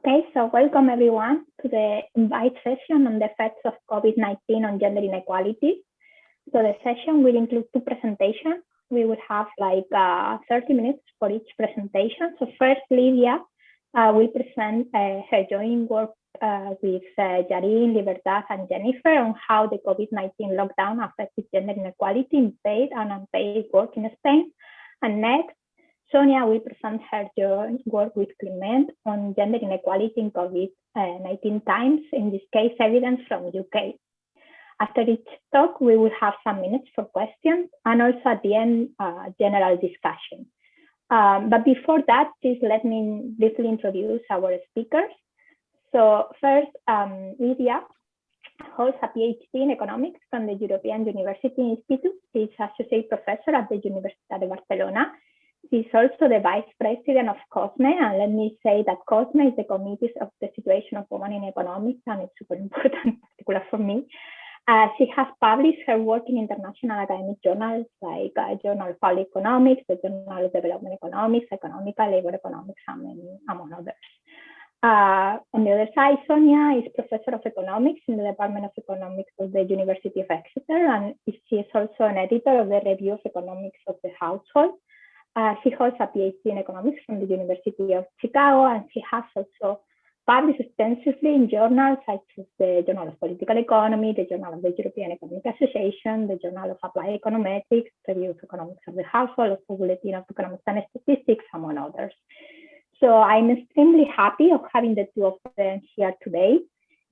Okay, so welcome everyone to the invite session on the effects of COVID-19 on gender inequalities. So the session will include two presentations. We will have like 30 minutes for each presentation. So first, Lydia will present her joint work with Yarin, Libertad, and Jennifer on how the COVID-19 lockdown affected gender inequality in paid and unpaid work in Spain. And next, Sonia will present her joint work with Clement on gender inequality in COVID-19 times, in this case, evidence from UK. After each talk, we will have some minutes for questions and also at the end, general discussion. But before that, please let me briefly introduce our speakers. So first, Lydia holds a PhD in economics from the European University Institute. She's associate professor at the Universidad de Barcelona. She's also the vice president of COSME, and let me say that COSME is the Committee of the Situation of Women in Economics, and it's super important, particular for me. She has published her work in international academic journals like Journal of Public Economics, the Journal of Development Economics, Economica, Labor Economics, among others. On the other side, Sonia is professor of economics in the Department of Economics of the University of Exeter, and she is also an editor of the Review of Economics of the Household. She holds a PhD in economics from the University of Chicago, and she has also published extensively in journals such as the Journal of Political Economy, the Journal of the European Economic Association, the Journal of Applied Econometrics, Review of Economics of the Household, also Bulletin of Economics and Statistics, among others. So I'm extremely happy of having the two of them here today.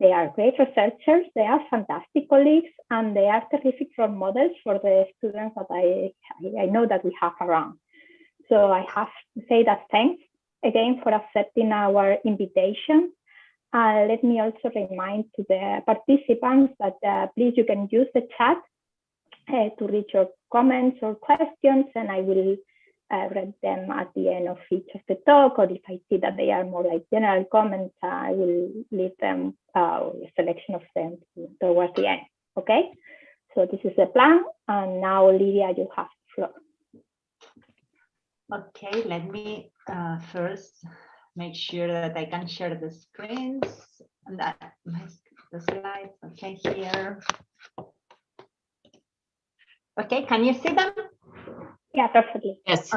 They are great researchers, they are fantastic colleagues, and they are terrific role models for the students that I know that we have around. So I have to say that thanks again for accepting our invitation. Let me also remind to the participants that please you can use the chat to reach your comments or questions, and I will read them at the end of each of the talk, or if I see that they are more like general comments, I will leave them, a selection of them towards the end, okay? So this is the plan, and now Lydia, you have the floor. Okay, let me first make sure that I can share the screens and that the slides. Okay, here. Okay, can you see them? Yeah, perfectly. Yes.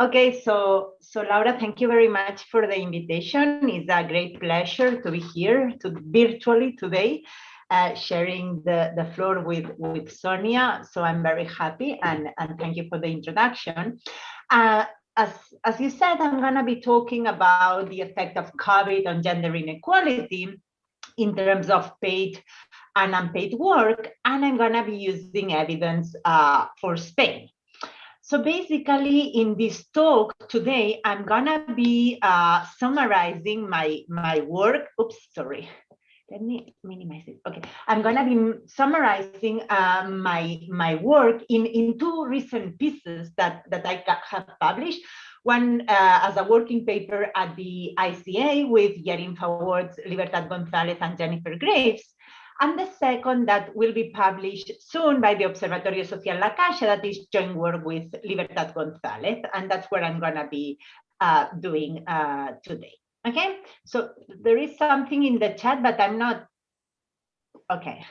Okay, so Laura, thank you very much for the invitation. It's a great pleasure to be here virtually today. Sharing the floor with Sonia, so I'm very happy and thank you for the introduction. As you said, I'm going to be talking about the effect of COVID on gender inequality in terms of paid and unpaid work, and I'm going to be using evidence for Spain. So basically, in this talk today, I'm going to be summarizing my work. Oops, sorry. Let me minimize it. Okay, I'm going to be summarizing my work in two recent pieces that I have published. One as a working paper at the ICA with Yarin Fawords, Libertad Gonzalez, and Jennifer Graves. And the second that will be published soon by the Observatorio Social La Caixa, that is joint work with Libertad Gonzalez. And that's what I'm going to be doing today. Okay, so there is something in the chat, but I'm not, okay,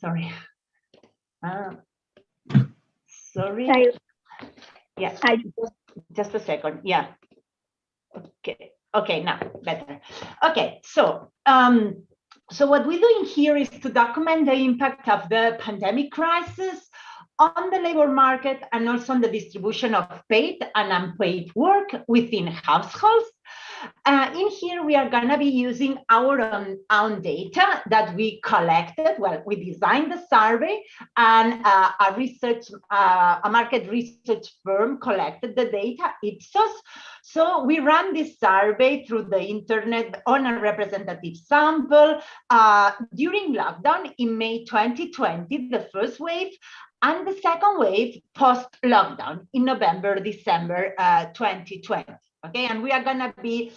sorry. Sorry. Yeah, just a second, yeah. Okay, now better. Okay, so what we're doing here is to document the impact of the pandemic crisis on the labor market and also on the distribution of paid and unpaid work within households. In here, we are going to be using our own data that we collected. Well, we designed the survey, and a market research firm collected the data, Ipsos. So we ran this survey through the internet on a representative sample during lockdown in May 2020, the first wave, and the second wave post-lockdown in November, December 2020. Okay, and we are going to be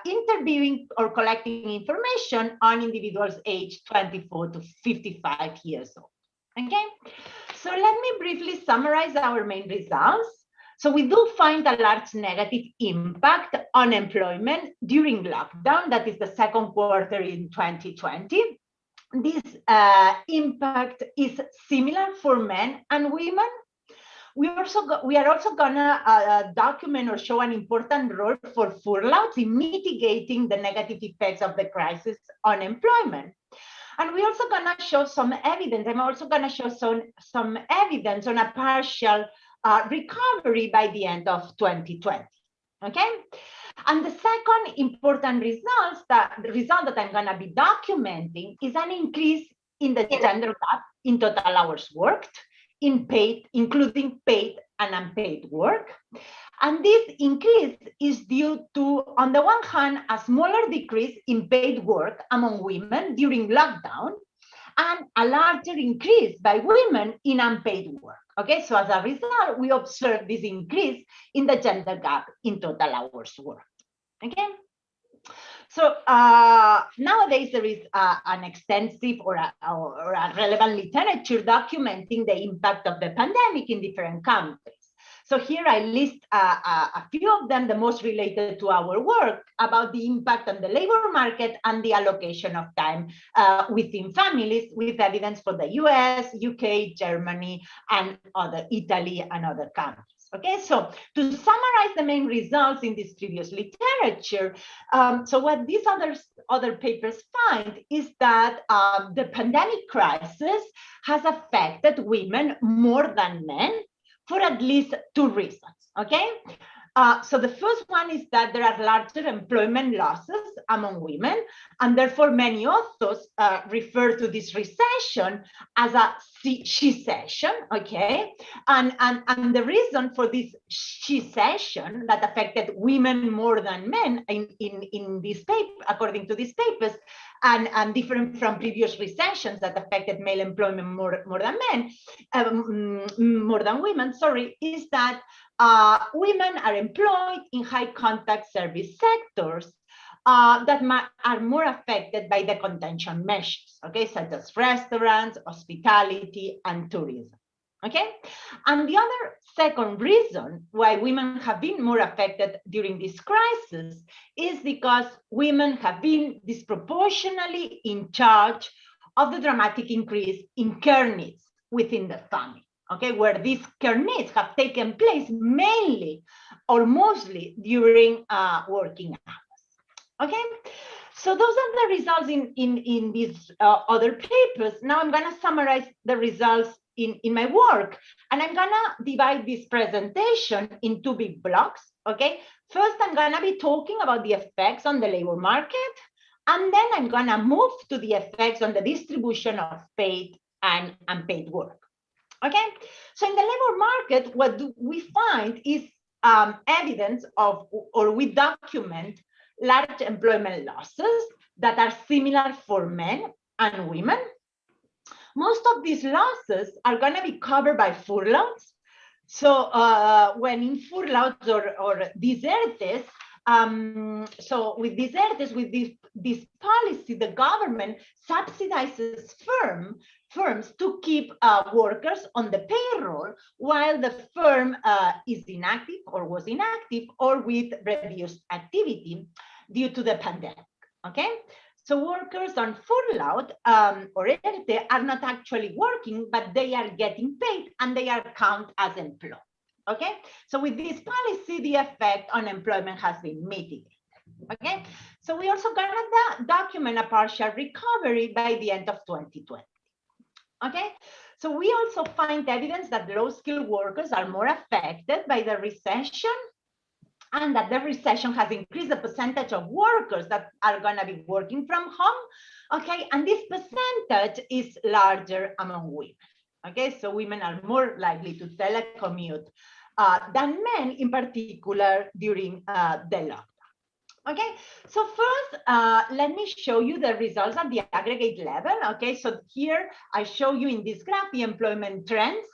interviewing or collecting information on individuals aged 24 to 55 years old. Okay, so let me briefly summarize our main results. So we do find a large negative impact on employment during lockdown, that is the second quarter in 2020. This impact is similar for men and women. We are also gonna document or show an important role for furloughs in mitigating the negative effects of the crisis on employment. And we're also gonna show some evidence. I'm also gonna show some evidence on a partial recovery by the end of 2020, okay? And the second important result that I'm gonna be documenting is an increase in the gender gap in total hours worked, in paid, including paid and unpaid work. And this increase is due to, on the one hand, a smaller decrease in paid work among women during lockdown, and a larger increase by women in unpaid work. Okay, so as a result, we observe this increase in the gender gap in total hours worked. Okay. So nowadays there is an extensive or a relevant literature documenting the impact of the pandemic in different countries. So here I list a few of them, the most related to our work, about the impact on the labor market and the allocation of time within families, with evidence for the US, UK, Germany, and Italy and other countries. Okay, so to summarize the main results in this previous literature, so what these other papers find is that the pandemic crisis has affected women more than men for at least two reasons, okay? So the first one is that there are larger employment losses among women, and therefore many authors refer to this recession as a she-cession, okay? And the reason for this she-cession that affected women more than men in this paper, according to these papers, and different from previous recessions that affected male employment more than men, more than women, sorry, is that women are employed in high contact service sectors that are more affected by the contention measures, okay, such as restaurants, hospitality, and tourism, okay? And the other second reason why women have been more affected during this crisis is because women have been disproportionately in charge of the dramatic increase in care needs within the family. Okay, where these care needs have taken place mainly or mostly during working hours. Okay, so those are the results in these other papers. Now I'm going to summarize the results in my work, and I'm going to divide this presentation in two big blocks. Okay, first I'm going to be talking about the effects on the labor market, and then I'm going to move to the effects on the distribution of paid and unpaid work. Okay, so in the labor market, what we find is evidence of, or we document large employment losses that are similar for men and women. Most of these losses are going to be covered by furloughs. So when in furloughs or desertes, so with desertes, with this policy, the government subsidizes firms to keep workers on the payroll while the firm is inactive or was inactive or with reduced activity due to the pandemic, okay? So workers on furlough or ERTE are not actually working, but they are getting paid and they are counted as employed, okay? So with this policy, the effect on employment has been mitigated, okay? So we also gonna document a partial recovery by the end of 2020. Okay, so we also find evidence that low-skilled workers are more affected by the recession, and that the recession has increased the percentage of workers that are going to be working from home. Okay, and this percentage is larger among women. Okay, so women are more likely to telecommute than men, in particular during the lockdown. Okay, so first, let me show you the results at the aggregate level. Okay, so here I show you in this graph the employment trends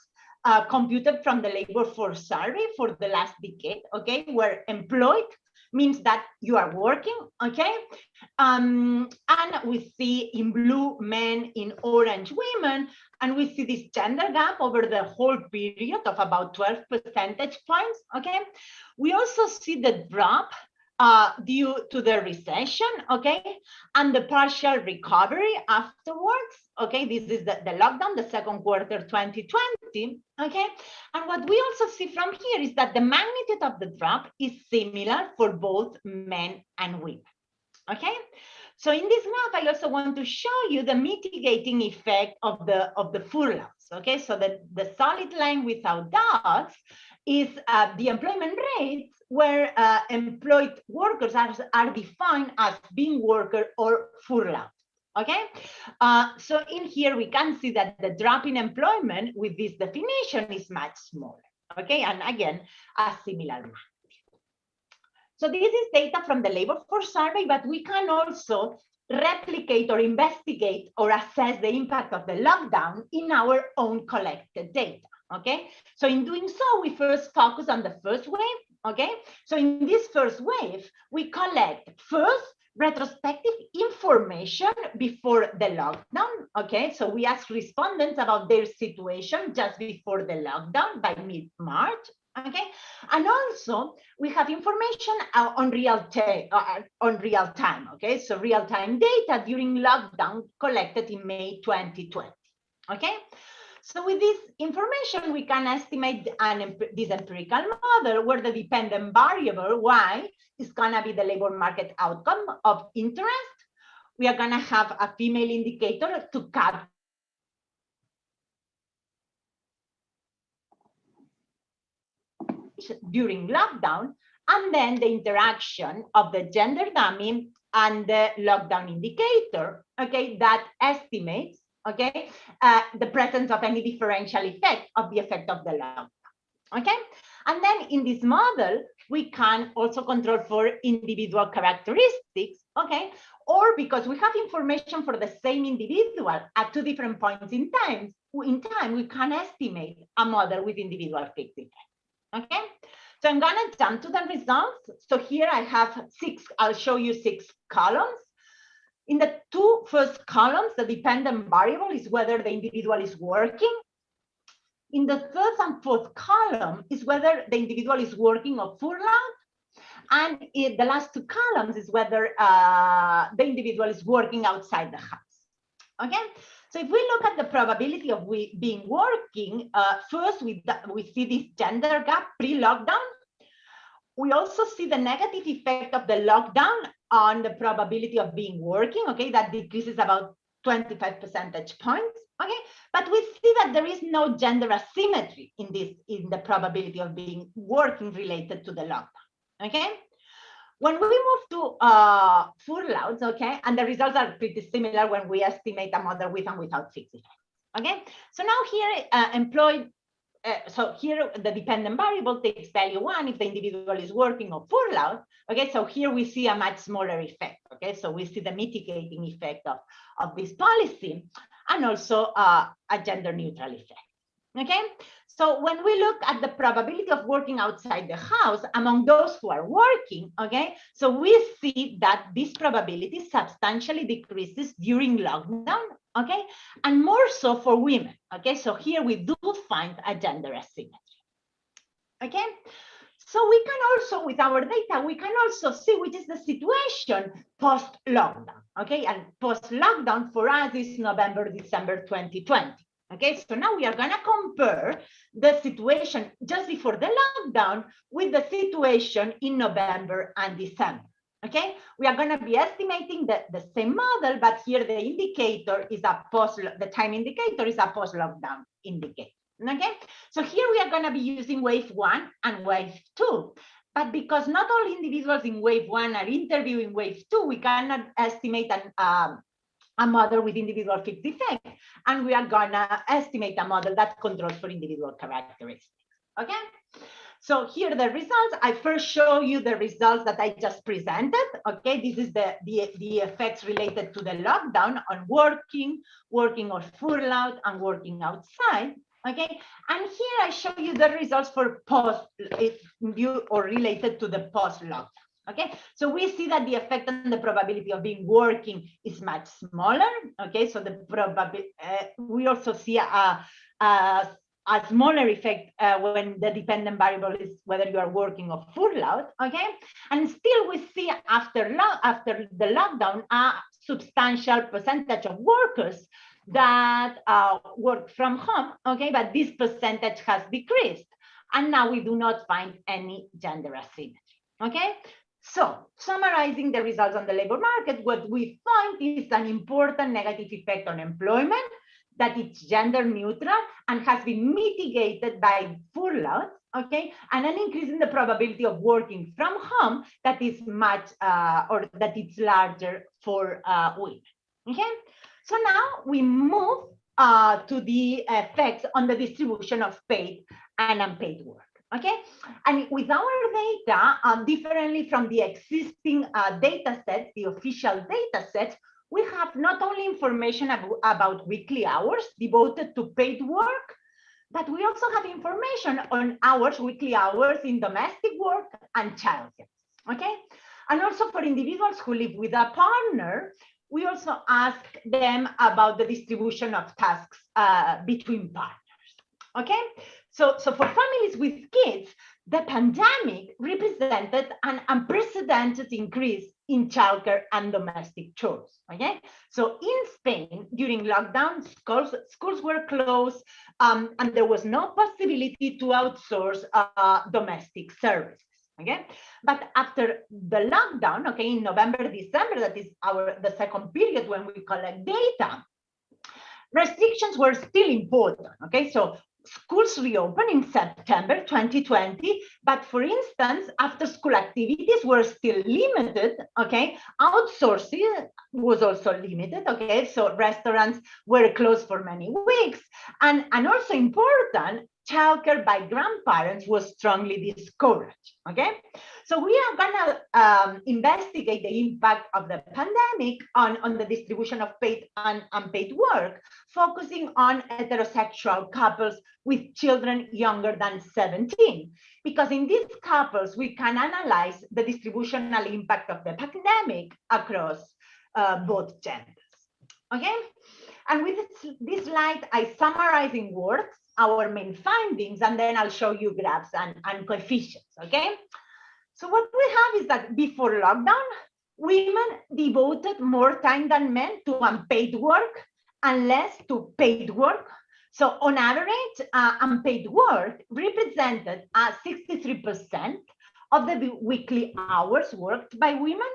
computed from the labor force survey for the last decade. Okay, where employed means that you are working. Okay, and we see in blue men, in orange women, and we see this gender gap over the whole period of about 12 percentage points, okay? We also see the drop due to the recession, okay, and the partial recovery afterwards, okay? This is the lockdown, the second quarter 2020, okay? And what we also see from here is that the magnitude of the drop is similar for both men and women, okay? So in this graph, I also want to show you the mitigating effect of the furloughs, okay? So the solid line without dots is the employment rates where employed workers are defined as being worker or furloughed, okay? So in here, we can see that the drop in employment with this definition is much smaller, okay? And again, a similar magnitude. So this is data from the labor force survey, but we can also replicate or investigate or assess the impact of the lockdown in our own collected data, okay? So in doing so, we first focus on the first wave, okay? So in this first wave, we collect first retrospective information before the lockdown, okay? So we ask respondents about their situation just before the lockdown by mid-March, okay? And also we have information on real time, okay? So real-time data during lockdown collected in May 2020, okay? So with this information, we can estimate this empirical model where the dependent variable Y is gonna be the labor market outcome of interest. We are gonna have a female indicator to capture during lockdown, and then the interaction of the gender dummy and the lockdown indicator, okay, that estimates, okay, the presence of any differential effect of the effect of the lockdown, okay? And then in this model, we can also control for individual characteristics, okay? Or because we have information for the same individual at two different points in time, we can estimate a model with individual fixed effects. Okay, so I'm gonna jump to the results. So here I have I'll show you 6 columns. In the 2 first columns, the dependent variable is whether the individual is working. In the 3rd and 4th column is whether the individual is working or furloughed. And in the last 2 columns is whether the individual is working outside the house. Okay, so if we look at the probability of being working, first we see this gender gap pre-lockdown. We also see the negative effect of the lockdown on the probability of being working, okay, that decreases about 25 percentage points, okay, but we see that there is no gender asymmetry in the probability of being working related to the lockdown, okay. When we move to furloughs, okay, and the results are pretty similar when we estimate a model with and without fixed effects, okay? So now here, so here the dependent variable takes value 1 if the individual is working or furloughed, okay? So here we see a much smaller effect, okay? So we see the mitigating effect of this policy and also a gender neutral effect, okay? So when we look at the probability of working outside the house among those who are working, okay, so we see that this probability substantially decreases during lockdown, okay, and more so for women, okay. So here we do find a gender asymmetry, okay. So we can also, with our data, we can also see which is the situation post-lockdown, okay, and post-lockdown for us is November, December 2020. Okay, so now we are going to compare the situation just before the lockdown with the situation in November and December. Okay, we are going to be estimating the same model, but here the indicator is the time indicator is a post-lockdown indicator. Okay, so here we are going to be using wave 1 and wave 2. But because not all individuals in wave 1 are interviewing wave 2, we cannot estimate a model with individual fixed effect, and we are gonna estimate a model that controls for individual characteristics, okay? So here are the results. I first show you the results that I just presented, okay? This is the effects related to the lockdown on working or furloughed, and working outside, okay? And here I show you the results for related to the post-lockdown, Okay, so we see that the effect on the probability of being working is much smaller. Okay, so the probability, we also see a smaller effect when the dependent variable is whether you are working or furloughed. Okay, and still we see after the lockdown a substantial percentage of workers that work from home. Okay, but this percentage has decreased, and now we do not find any gender asymmetry. Okay. So, summarizing the results on the labor market, what we find is an important negative effect on employment, that it's gender neutral and has been mitigated by furloughs, okay, and an increase in the probability of working from home that is much, or that it's larger for women, okay? So now we move to the effects on the distribution of paid and unpaid work. Okay, and with our data, differently from the existing data sets, the official data sets, we have not only information about weekly hours devoted to paid work, but we also have information on weekly hours in domestic work and childcare. Okay, and also for individuals who live with a partner, we also ask them about the distribution of tasks between partners. Okay. So for families with kids, the pandemic represented an unprecedented increase in childcare and domestic chores. Okay, so in Spain during lockdown, schools were closed, and there was no possibility to outsource domestic services. Okay, but after the lockdown, okay, in November, December, that is the second period when we collect data, restrictions were still important. Okay, so schools reopened in September 2020, but for instance, after school activities were still limited, okay, outsourcing was also limited, okay, so restaurants were closed for many weeks, and also important, childcare by grandparents was strongly discouraged, okay? So we are gonna investigate the impact of the pandemic on the distribution of paid and unpaid work, focusing on heterosexual couples with children younger than 17, because in these couples, we can analyze the distributional impact of the pandemic across both genders, okay? And with this slide, I summarize in words our main findings, and then I'll show you graphs and coefficients, okay? So what we have is that before lockdown, women devoted more time than men to unpaid work and less to paid work. So on average, unpaid work represented 63% of the weekly hours worked by women.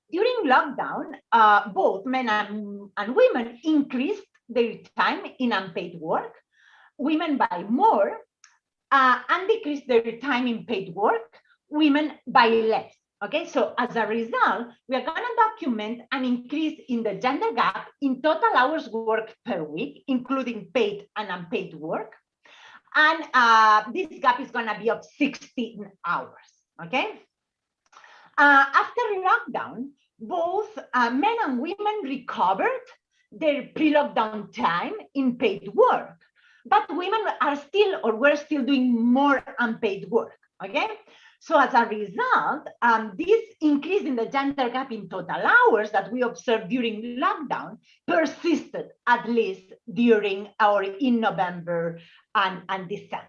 During lockdown, both men and women increased their time in unpaid work, women by more, and decreased their time in paid work, women by less. Okay, so as a result, we are going to document an increase in the gender gap in total hours worked per week, including paid and unpaid work. And this gap is going to be of 16 hours. Okay. After lockdown, both men and women recovered their pre-lockdown time in paid work, but women are still, or were still doing more unpaid work. Okay. So as a result, this increase in the gender gap in total hours that we observed during lockdown persisted at least during or in November and December.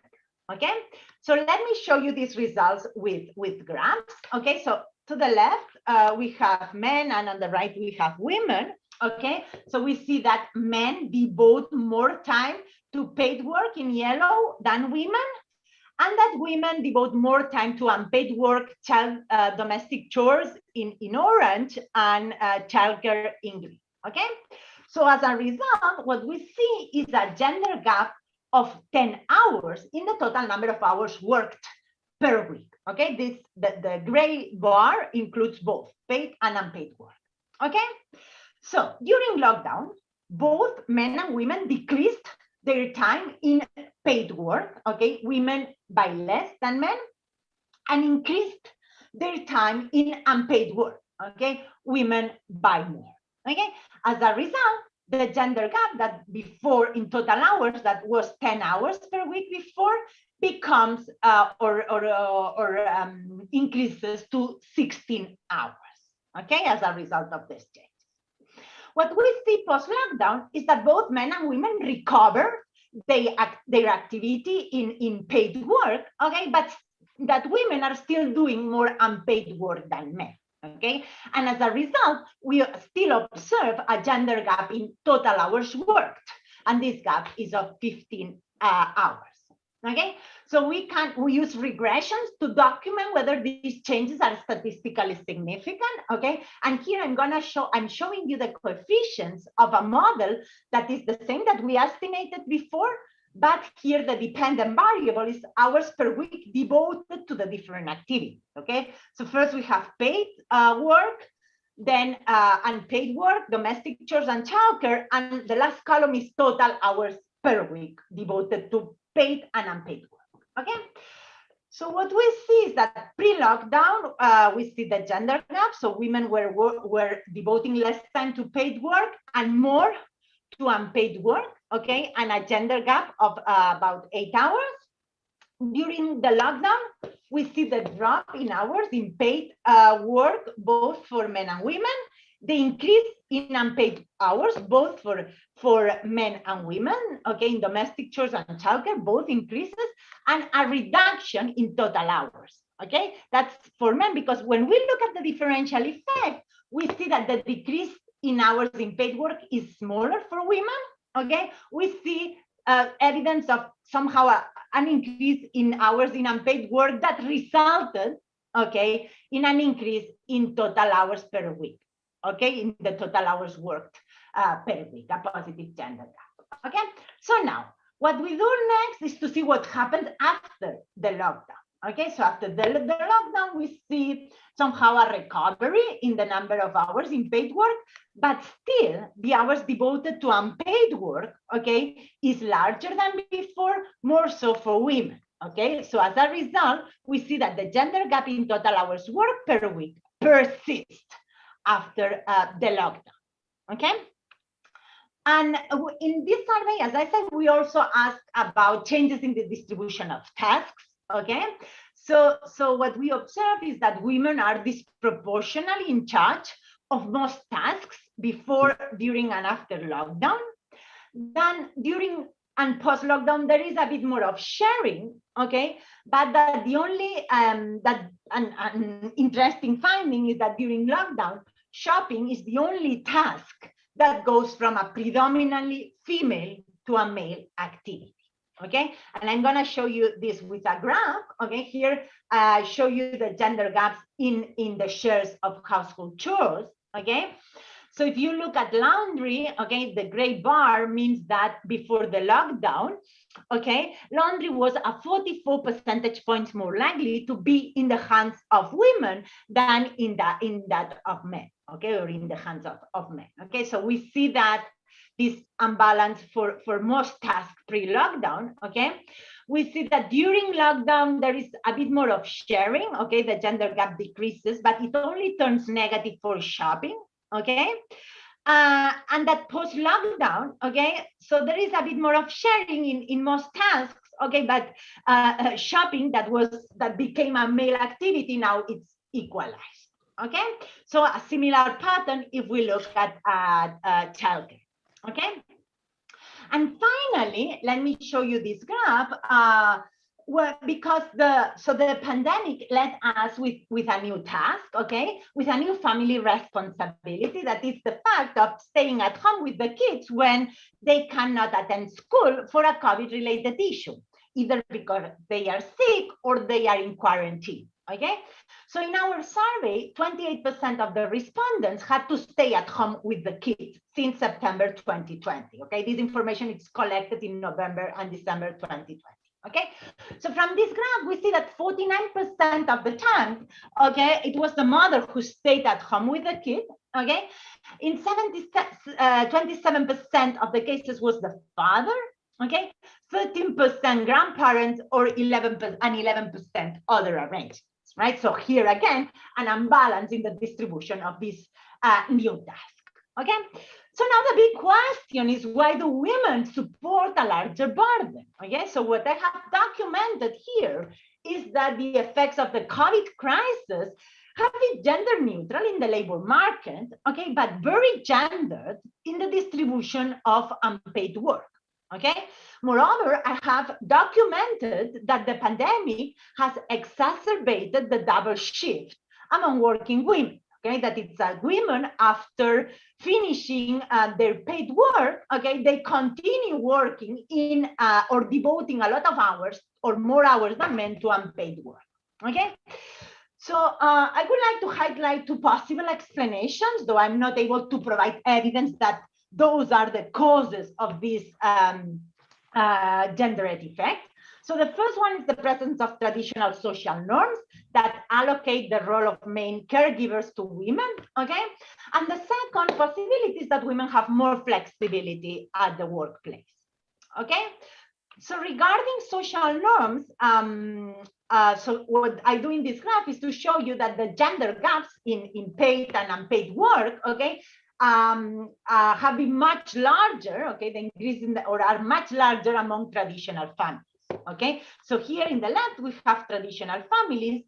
Okay, so let me show you these results with graphs. Okay, so to the left, we have men, and on the right, we have women. Okay, so we see that men devote more time to paid work in yellow than women, and that women devote more time to unpaid work, domestic chores in orange, and childcare in green. Okay, so as a result, what we see is a gender gap of 10 hours in the total number of hours worked per week. Okay, the gray bar includes both paid and unpaid work. Okay, so during lockdown, both men and women decreased their time in paid work, okay, women by less than men, and increased their time in unpaid work, okay, women by more, okay. As a result, the gender gap that before in total hours, that was 10 hours per week before, becomes increases to 16 hours, okay, as a result of this change. What we see post-lockdown is that both men and women recover their activity in paid work, okay, but that women are still doing more unpaid work than men, okay? And as a result, we still observe a gender gap in total hours worked, and this gap is of 15 hours. Okay, so we use regressions to document whether these changes are statistically significant. Okay, and here I'm showing you the coefficients of a model that is the same that we estimated before, but here the dependent variable is hours per week devoted to the different activities. Okay, so first we have paid work, then unpaid work, domestic chores and childcare, and the last column is total hours per week devoted to paid and unpaid work. Okay, so what we see is that pre-lockdown, we see the gender gap. So women were devoting less time to paid work and more to unpaid work. Okay, and a gender gap of about 8 hours. During the lockdown, we see the drop in hours in paid work, both for men and women. The increase in unpaid hours, both for men and women, okay, in domestic chores and childcare, both increases, and a reduction in total hours, okay? That's for men, because when we look at the differential effect, we see that the decrease in hours in paid work is smaller for women, okay? We see evidence of somehow an increase in hours in unpaid work that resulted, okay, in an increase in total hours per week. Okay, in the total hours worked per week, a positive gender gap. Okay, so now what we do next is to see what happens after the lockdown. Okay, so after the lockdown, we see somehow a recovery in the number of hours in paid work, but still the hours devoted to unpaid work, okay, is larger than before, more so for women. Okay, so as a result, we see that the gender gap in total hours worked per week persists after the lockdown, okay? And in this survey, as I said, we also asked about changes in the distribution of tasks, okay? So what we observe is that women are disproportionately in charge of most tasks before, during, and after lockdown. Then during and post-lockdown, there is a bit more of sharing, okay? But that the only an interesting finding is that during lockdown, shopping is the only task that goes from a predominantly female to a male activity, okay? And I'm gonna show you this with a graph, okay? Here, show you the gender gaps in the shares of household chores, okay? So if you look at laundry, okay, the gray bar means that before the lockdown, okay, laundry was a 44 percentage points more likely to be in the hands of women than in that of men, okay, or in the hands of men, okay? So we see that this imbalance for most tasks pre-lockdown, okay? We see that during lockdown, there is a bit more of sharing, okay? The gender gap decreases, but it only turns negative for shopping, okay? And that post-lockdown, okay, so there is a bit more of sharing in most tasks, okay, but shopping that became a male activity, now it's equalized, okay? So a similar pattern if we look at childcare, okay? And finally, let me show you this graph. Well, because the pandemic led us with a new task, okay, with a new family responsibility, that is the fact of staying at home with the kids when they cannot attend school for a COVID-related issue, either because they are sick or they are in quarantine, okay? So in our survey, 28% of the respondents had to stay at home with the kids since September 2020, okay? This information is collected in November and December 2020. Okay, so from this graph, we see that 49% of the time, okay, it was the mother who stayed at home with the kid, okay? In 27% of the cases was the father, okay? 13% grandparents, or 11% other arrangements, right? So here again, an imbalance in the distribution of this new task, Okay, so now the big question is, why do women support a larger burden? Okay, so what I have documented here is that the effects of the COVID crisis have been gender neutral in the labor market, okay, but very gendered in the distribution of unpaid work. Okay. Moreover, I have documented that the pandemic has exacerbated the double shift among working women. Okay, that it's women after finishing their paid work, okay, they continue working in or devoting a lot of hours or more hours than men to unpaid work. Okay, so I would like to highlight two possible explanations, though I'm not able to provide evidence that those are the causes of this gendered effect. So the first one is the presence of traditional social norms that allocate the role of main caregivers to women, okay? And the second possibility is that women have more flexibility at the workplace, okay? So regarding social norms, so what I do in this graph is to show you that the gender gaps in paid and unpaid work, okay, have been much larger, okay, the increase in or are much larger among traditional families. Okay, so here in the left, we have traditional families.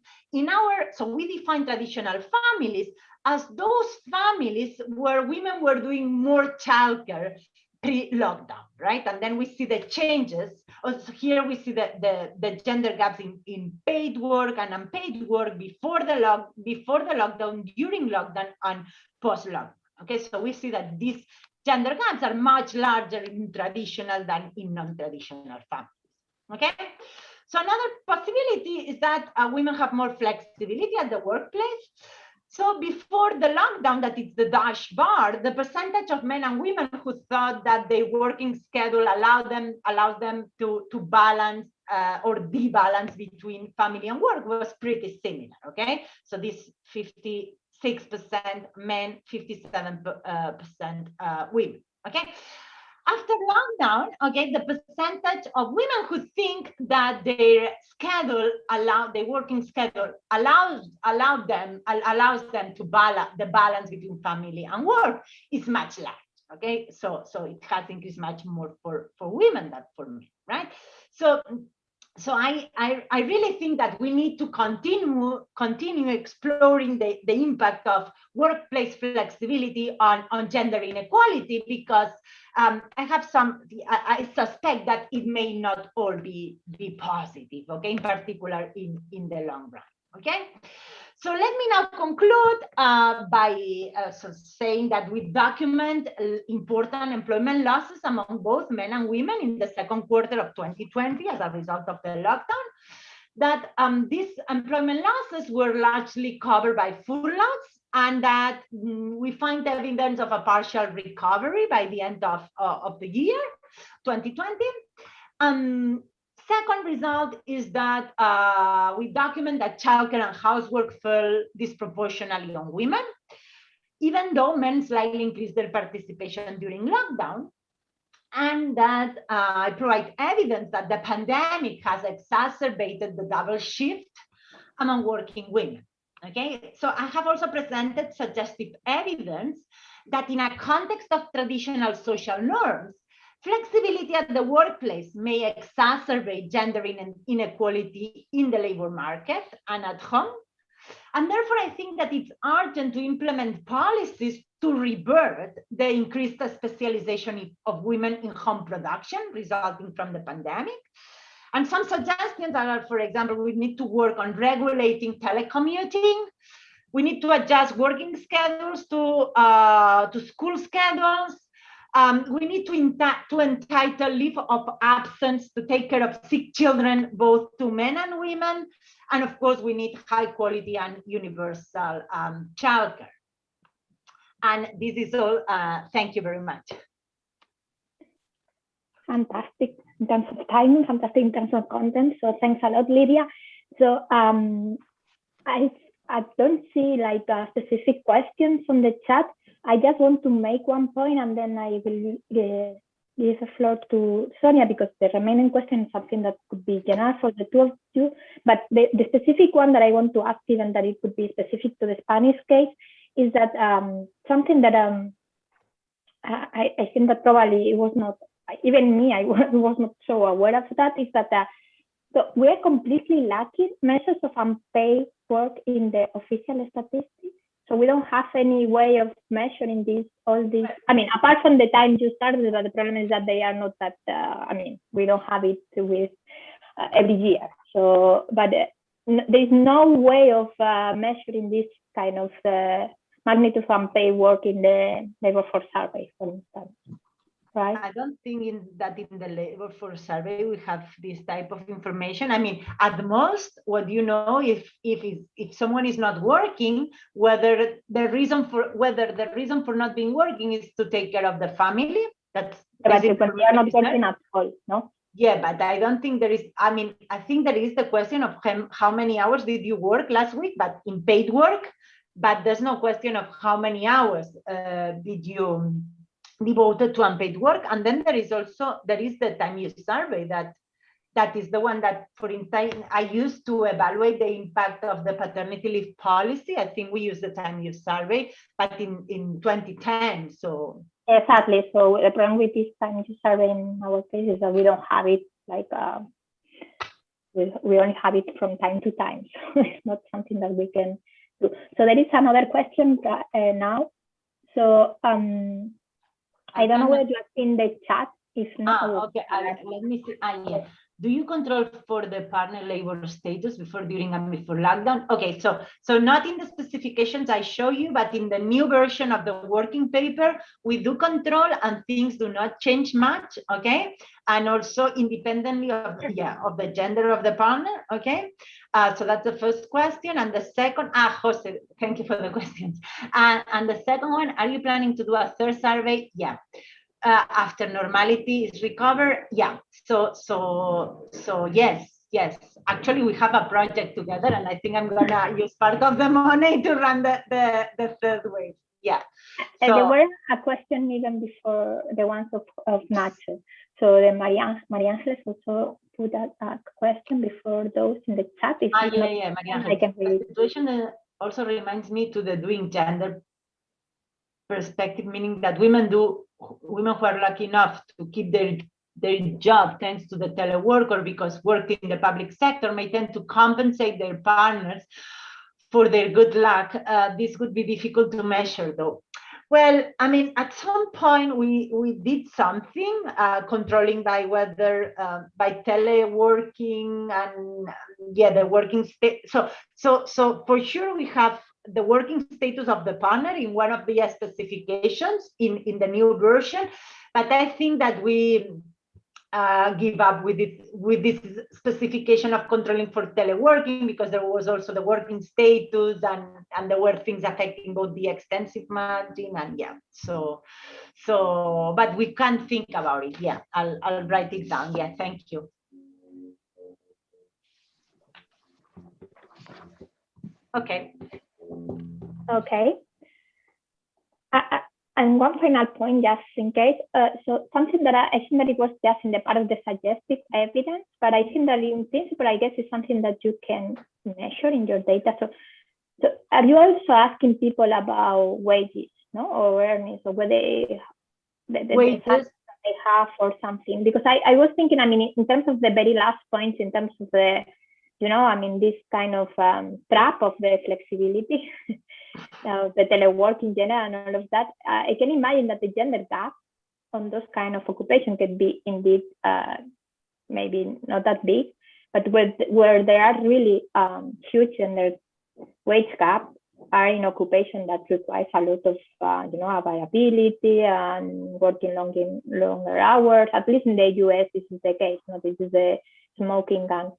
So we define traditional families as those families where women were doing more childcare pre-lockdown, right? And then we see the changes. Also here we see the gender gaps in paid work and unpaid work before the lockdown, during lockdown, and post-lockdown. Okay, so we see that these gender gaps are much larger in traditional than in non-traditional families. Okay, so another possibility is that women have more flexibility at the workplace. So before the lockdown, that is the dash bar, the percentage of men and women who thought that their working schedule allows them to balance or debalance between family and work was pretty similar. Okay, so this 56% men, 57% women. Okay. After lockdown, okay, the percentage of women who think that their working schedule allows them to balance between family and work is much larger. Okay, so it has increased much more for women than for men, right? So I really think that we need to continue exploring the impact of workplace flexibility on gender inequality, because I suspect that it may not all be positive, okay, in particular in the long run, okay? So let me now conclude by saying that we document important employment losses among both men and women in the second quarter of 2020 as a result of the lockdown, that these employment losses were largely covered by furloughs, and that we find evidence of a partial recovery by the end of the year, 2020. Second result is that we document that childcare and housework fell disproportionately on women, even though men slightly increased their participation during lockdown, and that I provide evidence that the pandemic has exacerbated the double shift among working women. Okay, so I have also presented suggestive evidence that in a context of traditional social norms, flexibility at the workplace may exacerbate gender inequality in the labor market and at home. And therefore, I think that it's urgent to implement policies to revert the increased specialization of women in home production resulting from the pandemic. And some suggestions are, for example, we need to work on regulating telecommuting. We need to adjust working schedules to school schedules. We need to entitle leave of absence to take care of sick children, both to men and women. And of course, we need high quality and universal childcare. And this is all. Thank you very much. Fantastic in terms of timing, fantastic in terms of content. So thanks a lot, Lydia. So I don't see like specific questions from the chat. I just want to make one point, and then I will give the floor to Sonia, because the remaining question is something that could be general for the two of you. But the specific one that I want to ask, even that it could be specific to the Spanish case, is that something that I think that probably it was not, even me, I was not so aware of that, is that so we're completely lacking measures of unpaid work in the official statistics. So we don't have any way of measuring all these. I mean, apart from the time you started, but the problem is that they are not that, I mean, we don't have it with every year. So, but there's no way of measuring this kind of magnitude of unpaid work in the labor force survey, for instance. Right. I don't think that in the labor force survey we have this type of information. I mean, at the most, what you know, if someone is not working, whether the reason for not being working is to take care of the family. That's but they are not working at all, no? Yeah, but I don't think there is. I mean, I think there is the question of how many hours did you work last week, but in paid work. But there's no question of how many hours did you devoted to unpaid work. And then there is the time use survey that is the one that, for instance, I used to evaluate the impact of the paternity leave policy. I think we use the time use survey, but in 2010. So exactly. So the problem with this time use survey in our case is that we don't have it like we only have it from time to time. So it's not something that we can do. So there is another question now. So I don't know whether you have seen the chat. If not, okay. Let me see. Yeah. Do you control for the partner labor status before, during, and before lockdown? Okay, so not in the specifications I show you, but in the new version of the working paper, we do control and things do not change much. Okay, and also independently of the gender of the partner. Okay, so that's the first question, and the second, Jose, thank you for the questions. And the second one, are you planning to do a third survey? Yeah. After normality is recovered, yeah. So yes. Actually, we have a project together, and I think I'm gonna use part of the money to run the third wave. Yeah. So, there were a question even before the ones of Nacho. So the Maria Angeles also put a question before those in the chat. Maria Angeles. I can read. The situation also reminds me to the doing gender perspective, meaning that women who are lucky enough to keep their job thanks to the telework or because work in the public sector may tend to compensate their partners for their good luck. This would be difficult to measure though. Well, I mean, at some point we did something controlling by whether by teleworking and the working state. So for sure we have the working status of the partner in one of the specifications in the new version, but I think that we give up with this specification of controlling for teleworking, because there was also the working status and there were things affecting both the extensive margin and so but we can think about it. I'll write it down. Thank you. Okay. And one final point, just in case. So something that I think that it was just in the part of the suggestive evidence, but I think that in principle, I guess it's something that you can measure in your data. So are you also asking people about wages, no, or earnings, or whether the wages that they have or something? Because I was thinking, I mean, in terms of the very last points, in terms of the, I mean, this kind of trap of the flexibility, the telework in general and all of that, I can imagine that the gender gap on those kind of occupations could be indeed maybe not that big, but where there are really huge gender wage gap are in occupation that requires a lot of availability and working longer hours. At least in the US, this is the case. This is the smoking gun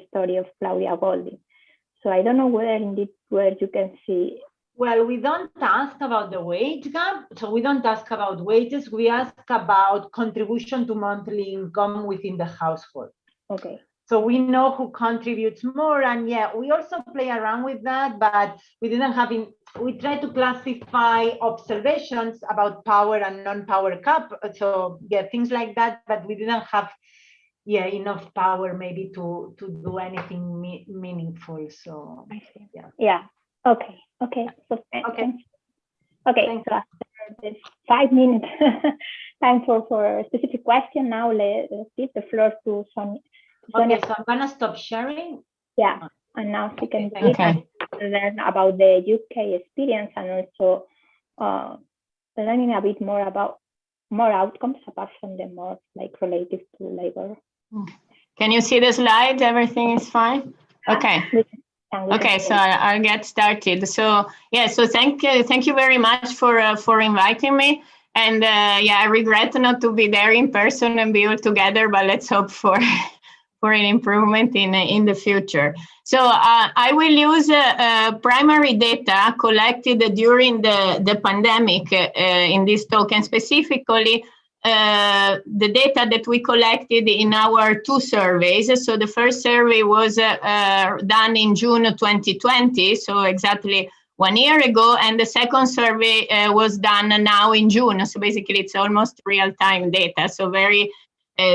story of Claudia Golding. So I don't know whether indeed where you can see. Well, we don't ask about the wage gap. So we don't ask about wages. We ask about contribution to monthly income within the household. Okay. So we know who contributes more, and we also play around with that, but we didn't have we try to classify observations about power and non-power gap. So things like that, but we didn't have enough power maybe to do anything meaningful. So I see. Okay. So thanks. Okay. Thanks. So after this 5 minutes time for a specific question. Now let's give the floor to Sonia. Okay, so I'm gonna stop sharing. Yeah, and now she can Okay. learn about the UK experience and also learning a bit more about more outcomes apart from the more like related to labor. Can you see the slide? Everything is fine? Okay. Okay, so I'll get started. So yeah, so thank you very much for inviting me. And yeah, I regret not to be there in person and be all together, but let's hope for an improvement in the future. So I will use primary data collected during the pandemic in this talk, and specifically the data that we collected in our 2 surveys. So the first survey was done in June 2020, so exactly 1 year ago, and the second survey was done now in June. So basically it's almost real-time data, so very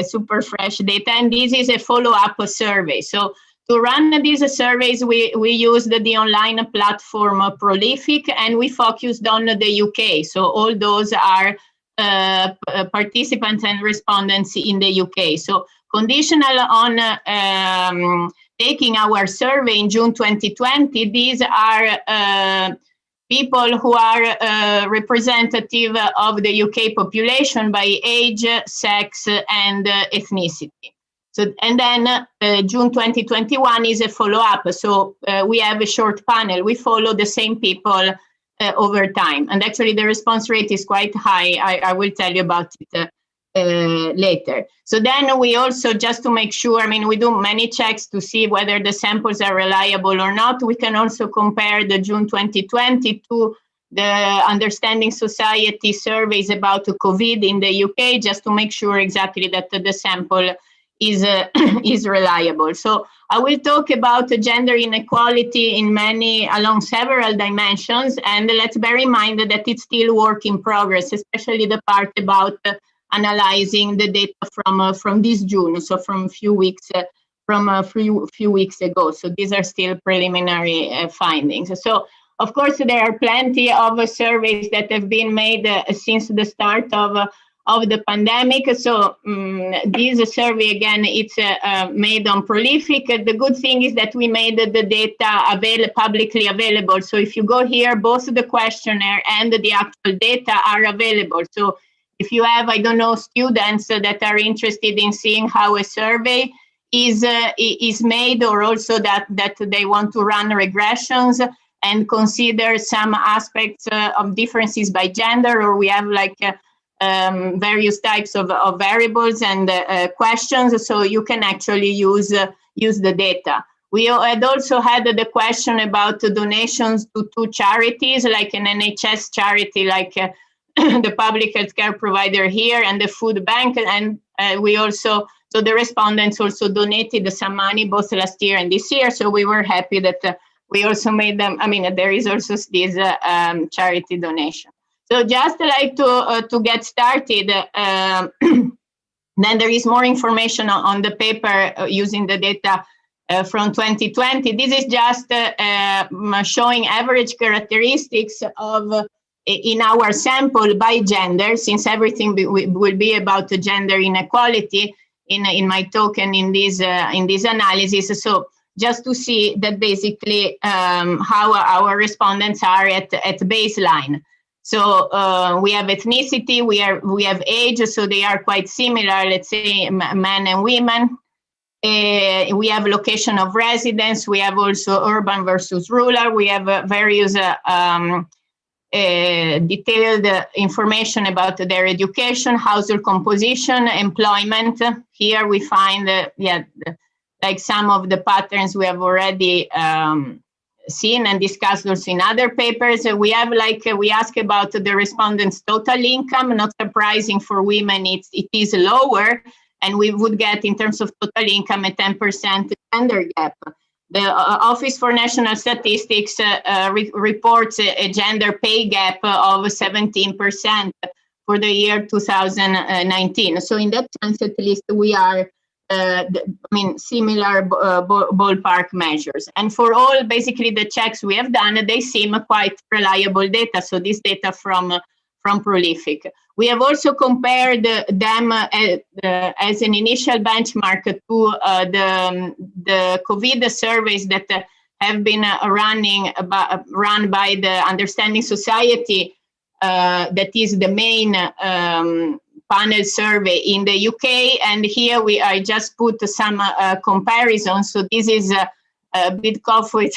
super fresh data, and this is a follow-up survey. So to run these surveys, we used the online platform Prolific, and we focused on the UK. So all those are participants and respondents in the UK. So conditional on taking our survey in June 2020, these are people who are representative of the UK population by age, sex, and ethnicity. So, and then June 2021 is a follow-up. So we have a short panel. We follow the same people over time. And actually the response rate is quite high. I will tell you about it later. So then we also, just to make sure, I mean, we do many checks to see whether the samples are reliable or not. We can also compare the June 2020 to the Understanding Society surveys about COVID in the UK, just to make sure exactly that the sample is reliable. So I will talk about gender inequality along several dimensions, and let's bear in mind that it's still work in progress, especially the part about analyzing the data from this June, so from a few weeks ago. So these are still preliminary findings. So of course there are plenty of surveys that have been made since the start of the pandemic. So this survey, again, it's made on Prolific. The good thing is that we made the data publicly available. So if you go here, both the questionnaire and the actual data are available. So if you have, I don't know, students that are interested in seeing how a survey is made, or also that they want to run regressions and consider some aspects of differences by gender, or we have like various types of variables and questions, so you can actually use the data. We had also had the question about donations to charities, like an NHS charity, like the public healthcare provider here, and the food bank, and we also, so the respondents also donated some money both last year and this year, so we were happy that we also made them, I mean, there is also this charity donation. So just like to get started, then there is more information on the paper using the data from 2020. This is just showing average characteristics of in our sample by gender, since everything will be about gender inequality in my talk and in this analysis. So just to see that basically how our respondents are at baseline. So we have ethnicity, we have age, so they are quite similar, let's say men and women. We have location of residence, we have also urban versus rural, we have various detailed information about their education, household composition, employment. Here we find, like some of the patterns we have already seen and discussed also in other papers. We have we ask about the respondents' total income. Not surprising for women, it is lower, and we would get in terms of total income a 10% gender gap. The Office for National Statistics reports a gender pay gap of 17% for the year 2019. So in that sense, at least we are similar ballpark measures. And for all basically the checks we have done, they seem quite reliable data. So this data from prolific. We have also compared them as an initial benchmark to the COVID surveys that have been run by the Understanding Society, that is the main panel survey in the UK. And here I just put some comparisons. So this is BIDCOF, with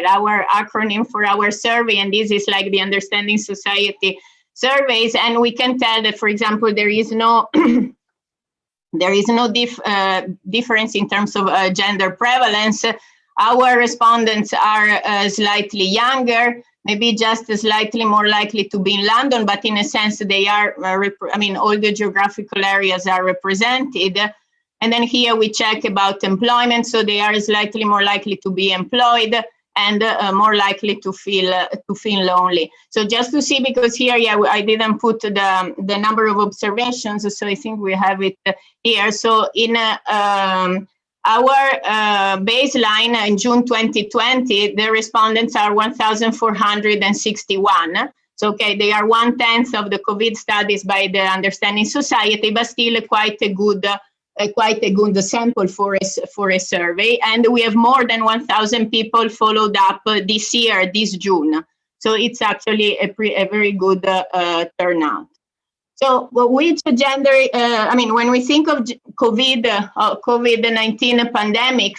our acronym for our survey, and this is like the Understanding Society surveys. And we can tell that, for example, there is no difference in terms of gender prevalence. Our respondents are slightly younger, maybe just slightly more likely to be in London, but in a sense they are, all the geographical areas are represented. And then here we check about employment, so they are slightly more likely to be employed and more likely to feel lonely. So just to see, because here, I didn't put the number of observations, so I think we have it here. So in our baseline in June 2020, the respondents are 1,461. So, they are 1/10 of the COVID studies by the Understanding Society, but still quite a good sample for a survey. And we have more than 1,000 people followed up this year, this June. So it's actually a very good turnout. So which gender, when we think of COVID-19 pandemic,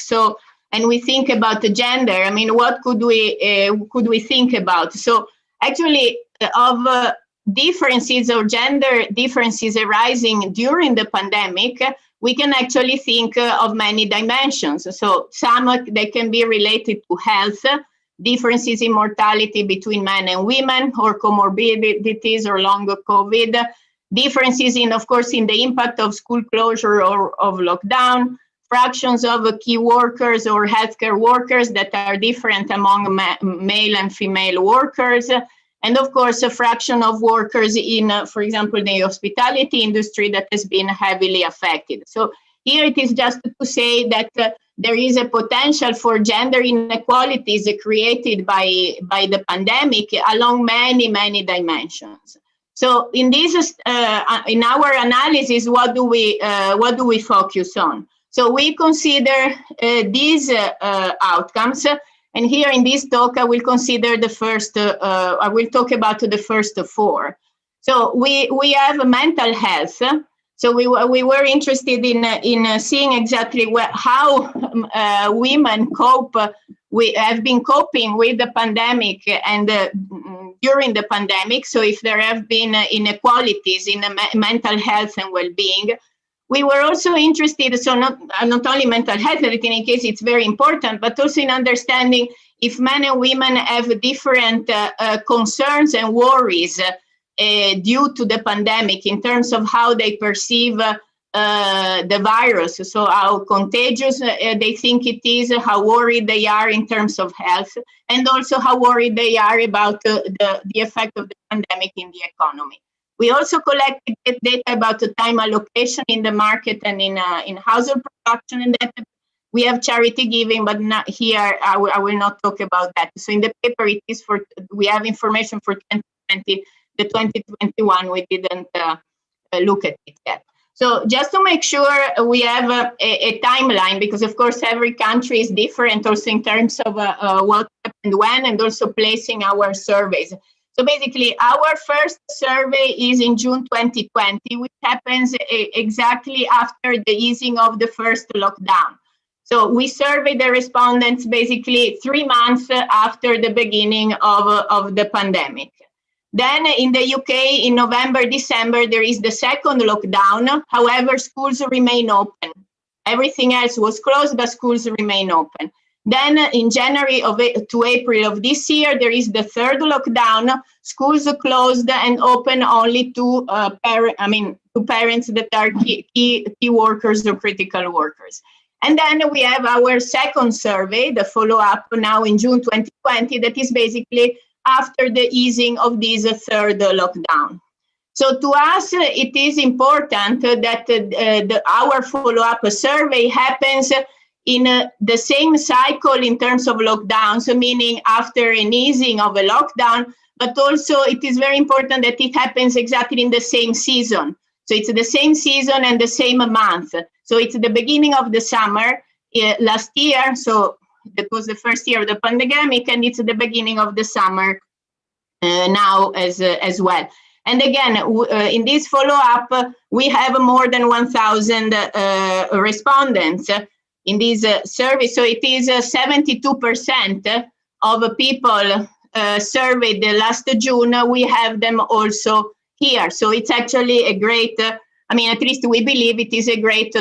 and we think about the gender, what could we think about? So actually of differences or gender differences arising during the pandemic, we can actually think of many dimensions. So some they can be related to health, differences in mortality between men and women, or comorbidities or longer COVID, differences in the impact of school closure or of lockdown, fractions of key workers or healthcare workers that are different among male and female workers, and of course a fraction of workers in, for example, the hospitality industry that has been heavily affected. So here it is just to say that there is a potential for gender inequalities created by the pandemic along many dimensions. So in this, in our analysis, what do we focus on? So we consider these outcomes, and here in this talk I will consider the first. I will talk about the first four. So we have mental health. So we were interested in seeing exactly how women cope. We have been coping with the pandemic and during the pandemic. So if there have been inequalities in mental health and well-being. We were also interested, so not only mental health, but in any case it's very important, but also in understanding if men and women have different concerns and worries due to the pandemic in terms of how they perceive the virus. So how contagious they think it is, how worried they are in terms of health, and also how worried they are about the effect of the pandemic in the economy. We also collected data about the time allocation in the market and in household production, and that we have charity giving, but not here. I will not talk about that. So in the paper, it is we have information for 2020. The 2021 we didn't look at it yet. So just to make sure we have a timeline, because of course every country is different also in terms of what happened when, and also placing our surveys. So basically, our first survey is in June 2020, which happens exactly after the easing of the first lockdown. So we surveyed the respondents basically 3 months after the beginning of the pandemic. Then in the UK, in November, December, there is the second lockdown. However, schools remain open. Everything else was closed, but schools remain open. Then in January to April of this year, there is the third lockdown. Schools are closed and open only to parents that are key workers or critical workers. And then we have our second survey, the follow-up now in June 2020, that is basically after the easing of this third lockdown. So to us, it is important that our follow-up survey happens in the same cycle in terms of lockdown, so meaning after an easing of a lockdown, but also it is very important that it happens exactly in the same season. So it's the same season and the same month. So it's the beginning of the summer last year. So that was the first year of the pandemic, and it's the beginning of the summer now as well. And again, in this follow-up, we have more than 1,000 respondents in this survey. So it is 72% of people surveyed last June. We have them also here. So it's actually a great, I mean, at least we believe it is a great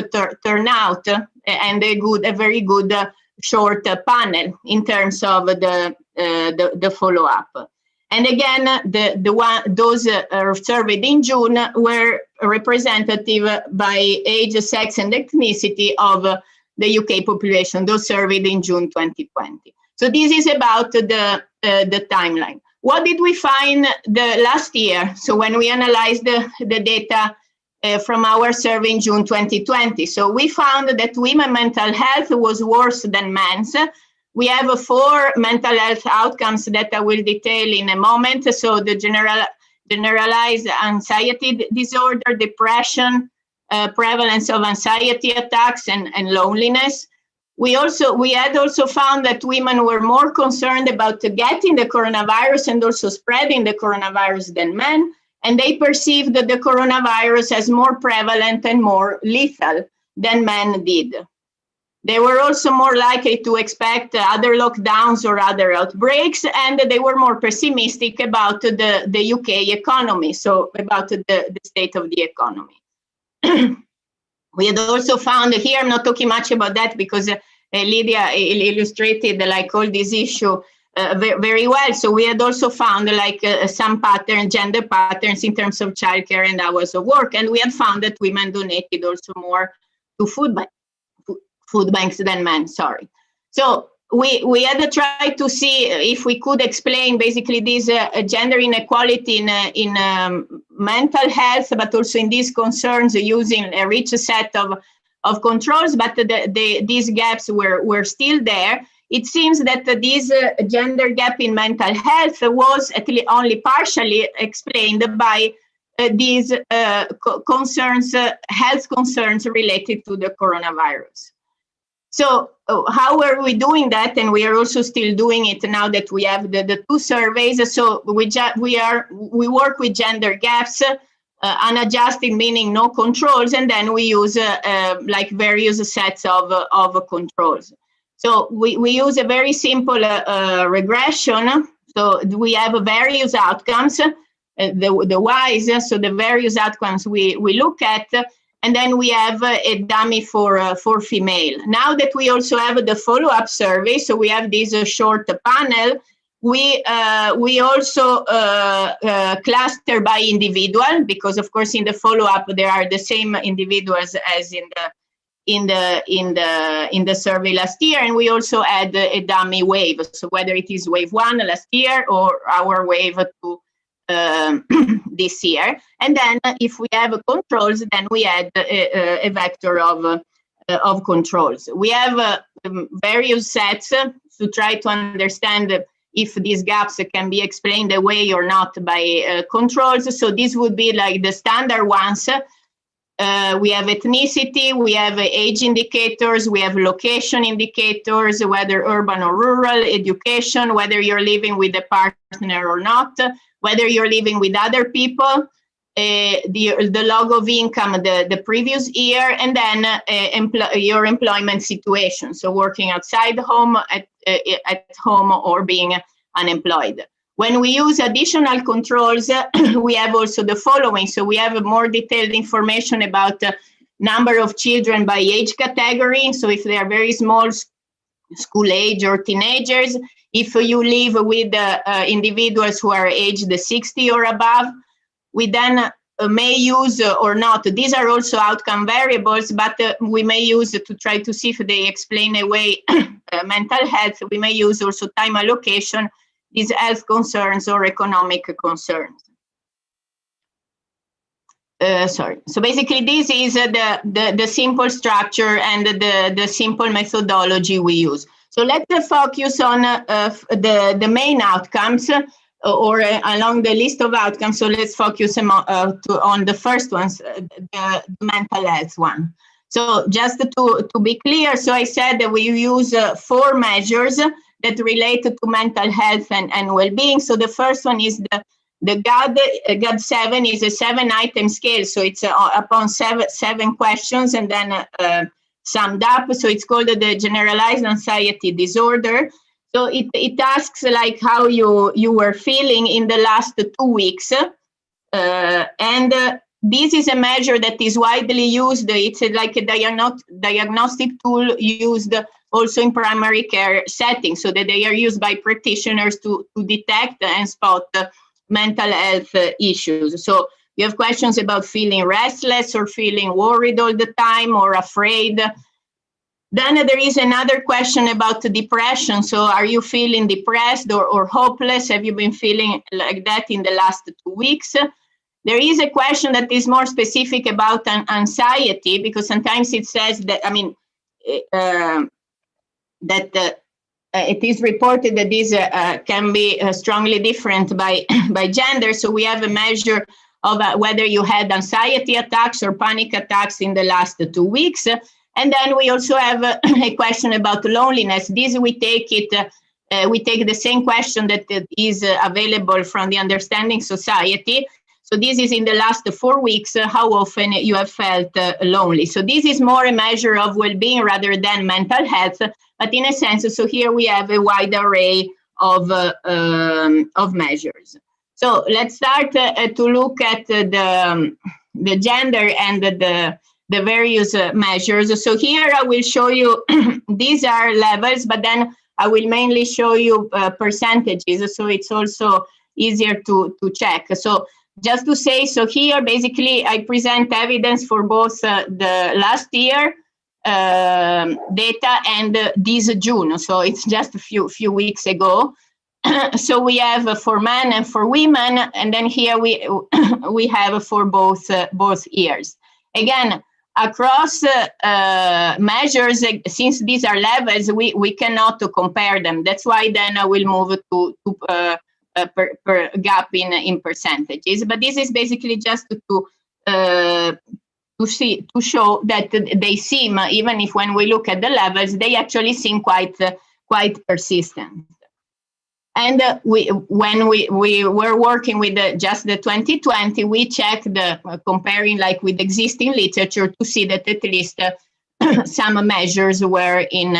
turnout and a very good short panel in terms of the follow-up. And again, those surveyed in June were representative by age, sex, and ethnicity of the UK population, those surveyed in June 2020. So this is about the timeline. What did we find the last year? So when we analyzed the data from our survey in June 2020, so we found that women's mental health was worse than men's. We have 4 mental health outcomes that I will detail in a moment. So the generalized anxiety disorder, depression, prevalence of anxiety attacks, and loneliness. We had also found that women were more concerned about getting the coronavirus and also spreading the coronavirus than men, and they perceived that the coronavirus as more prevalent and more lethal than men did. They were also more likely to expect other lockdowns or other outbreaks, and they were more pessimistic about the UK economy, so about the state of the economy. We had also found here, I'm not talking much about that because Lydia illustrated like all this issue very well. So we had also found like some gender patterns in terms of childcare and hours of work, and we had found that women donated also more to food banks than men, sorry. So we had to try to see if we could explain basically this gender inequality in mental health, but also in these concerns using a rich set of controls, but these gaps were still there. It seems that this gender gap in mental health was at least only partially explained by these concerns, health concerns related to the coronavirus. So how are we doing that? And we are also still doing it now that we have the 2 surveys. So we work with gender gaps, unadjusted meaning no controls, and then we use like various sets of controls. So we use a very simple regression. So we have various outcomes, the Y's, so the various outcomes we look at. And then we have a dummy for female. Now that we also have the follow-up survey, so we have this short panel, we also cluster by individual, because of course in the follow-up there are the same individuals as in the survey last year, and we also add a dummy wave. So whether it is wave 1 last year or our wave 2 this year, and then if we have controls, then we add a vector of controls. We have various sets to try to understand if these gaps can be explained away or not by controls. So this would be like the standard ones. We have ethnicity, we have age indicators, we have location indicators, whether urban or rural, education, whether you're living with a partner or not, whether you're living with other people, the log of income the previous year, and then your employment situation, so working outside home, at home, or being unemployed. When we use additional controls, we have also the following. So we have more detailed information about the number of children by age category. So if they are very small, school age or teenagers, if you live with individuals who are aged 60 or above, we then may use or not. These are also outcome variables, but we may use to try to see if they explain away mental health. We may use also time allocation, these health concerns or economic concerns. So basically this is the simple structure and the simple methodology we use. So let's focus on the main outcomes. or along the list of outcomes. So let's focus on the first ones, the mental health one. So just to be clear, so I said that we use 4 measures that relate to mental health and well-being. So the first one is the GAD-7 is a 7-item scale. So it's upon seven questions and then summed up. So it's called the generalized anxiety disorder. So it asks like how you were feeling in the last 2 weeks. This is a measure that is widely used. It's like a diagnostic tool used also in primary care settings, so that they are used by practitioners to detect and spot mental health issues. So you have questions about feeling restless or feeling worried all the time or afraid. Then there is another question about depression. So are you feeling depressed or hopeless? Have you been feeling like that in the last 2 weeks? There is a question that is more specific about anxiety, because sometimes it says that, it is reported that these can be strongly different by gender. So we have a measure of whether you had anxiety attacks or panic attacks in the last 2 weeks. And then we also have a question about loneliness. This we take the same question that is available from the Understanding Society. So this is in the last 4 weeks, how often you have felt lonely. So this is more a measure of well-being rather than mental health, but in a sense, so here we have a wide array of measures. So let's start to look at the gender and the various measures. So here I will show you, these are levels, but then I will mainly show you percentages, so it's also easier to check. So just to say, so here basically I present evidence for both the last year data and this June. So it's just a few weeks ago. So we have for men and for women, and then here we have for both years. Again, across measures, since these are levels, we cannot compare them. That's why then I will move to per gap in percentages. But this is basically just to show that they seem, even if when we look at the levels, they actually seem quite persistent. And when we were working with just the 2020, we checked comparing like with existing literature to see that at least some measures were in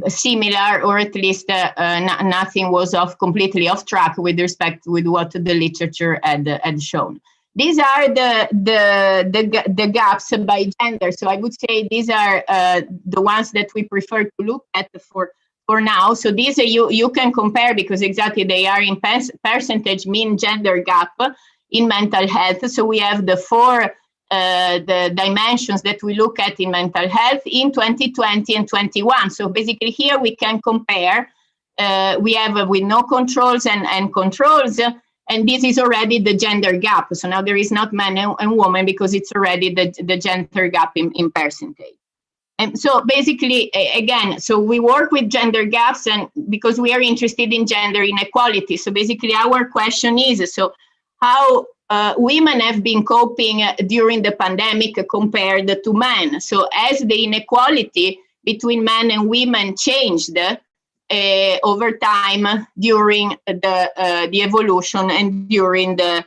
similar, or at least nothing was completely off track with respect with what the literature had shown. These are the gaps by gender. So I would say these are the ones that we prefer to look at for now. So these you can compare, because exactly they are in percentage mean gender gap in mental health. So we have the 4 the dimensions that we look at in mental health in 2020 and 21. So basically here we can compare. We have with no controls and controls, and this is already the gender gap. So now there is not men and women, because it's already the gender gap in percentage. And so basically, again, so we work with gender gaps, and because we are interested in gender inequality. So basically our question is, so how women have been coping during the pandemic compared to men. So as the inequality between men and women changed over time during the evolution and during the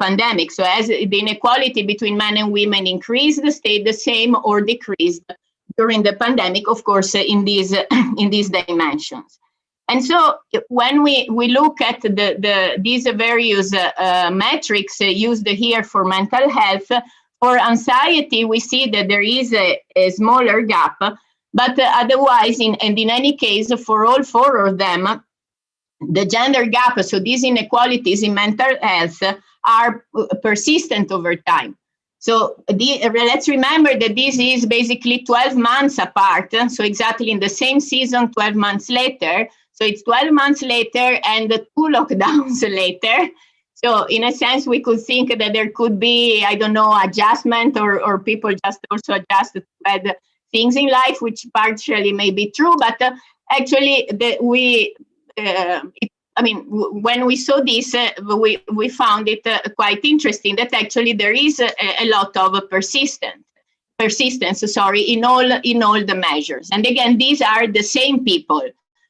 pandemic. So as the inequality between men and women increased, stayed the same, or decreased during the pandemic, of course, in these dimensions. And so when we look at these various metrics used here for mental health, for anxiety, we see that there is a smaller gap, but otherwise, in any case, for all 4 of them, the gender gap, so these inequalities in mental health, are persistent over time. So let's remember that this is basically 12 months apart. So exactly in the same season, 12 months later. So it's 12 months later and 2 lockdowns later. So in a sense, we could think that there could be, I don't know, adjustment or people just also adjust to bad things in life, which partially may be true, but actually I mean, when we saw this, we found it quite interesting that actually there is a lot of persistence, in all the measures. And again, these are the same people.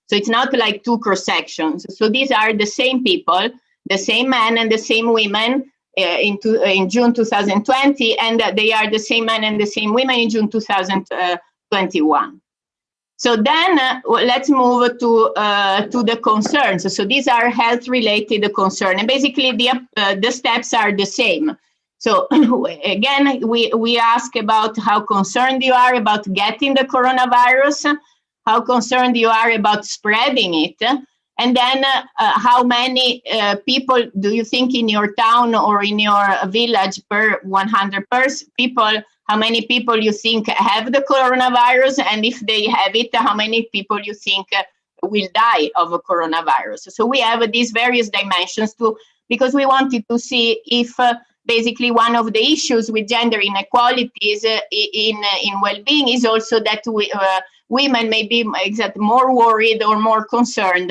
So it's not like two cross sections. So these are the same people, the same men and the same women in June 2020, and they are the same men and the same women in June 2021. So then let's move to the concerns. So these are health-related concerns, and basically the steps are the same. So again, we ask about how concerned you are about getting the coronavirus, how concerned you are about spreading it, and then how many people do you think in your town or in your village per 100 people, how many people you think have the coronavirus, and if they have it, how many people you think will die of a coronavirus. So we have these various dimensions because we wanted to see if basically one of the issues with gender inequalities in well-being is also that women may be more worried or more concerned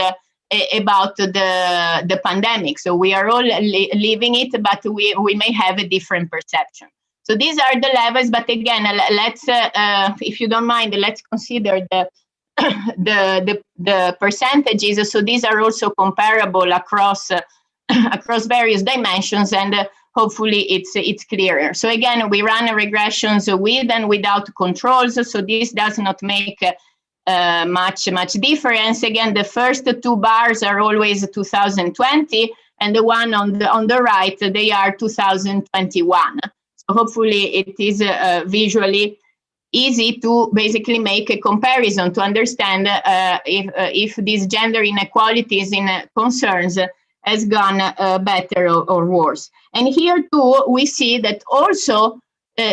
about the pandemic. So we are all living it, but we may have a different perception. So these are the levels, but again, let's, if you don't mind, let's consider the percentages. So these are also comparable across various dimensions, and hopefully it's clearer. So again, we run regressions with and without controls. So this does not make much difference. Again, the first two bars are always 2020, and the one on the right, they are 2021. So hopefully it is visually easy to basically make a comparison to understand if these gender inequalities in concerns has gone better or worse. And here too, we see that also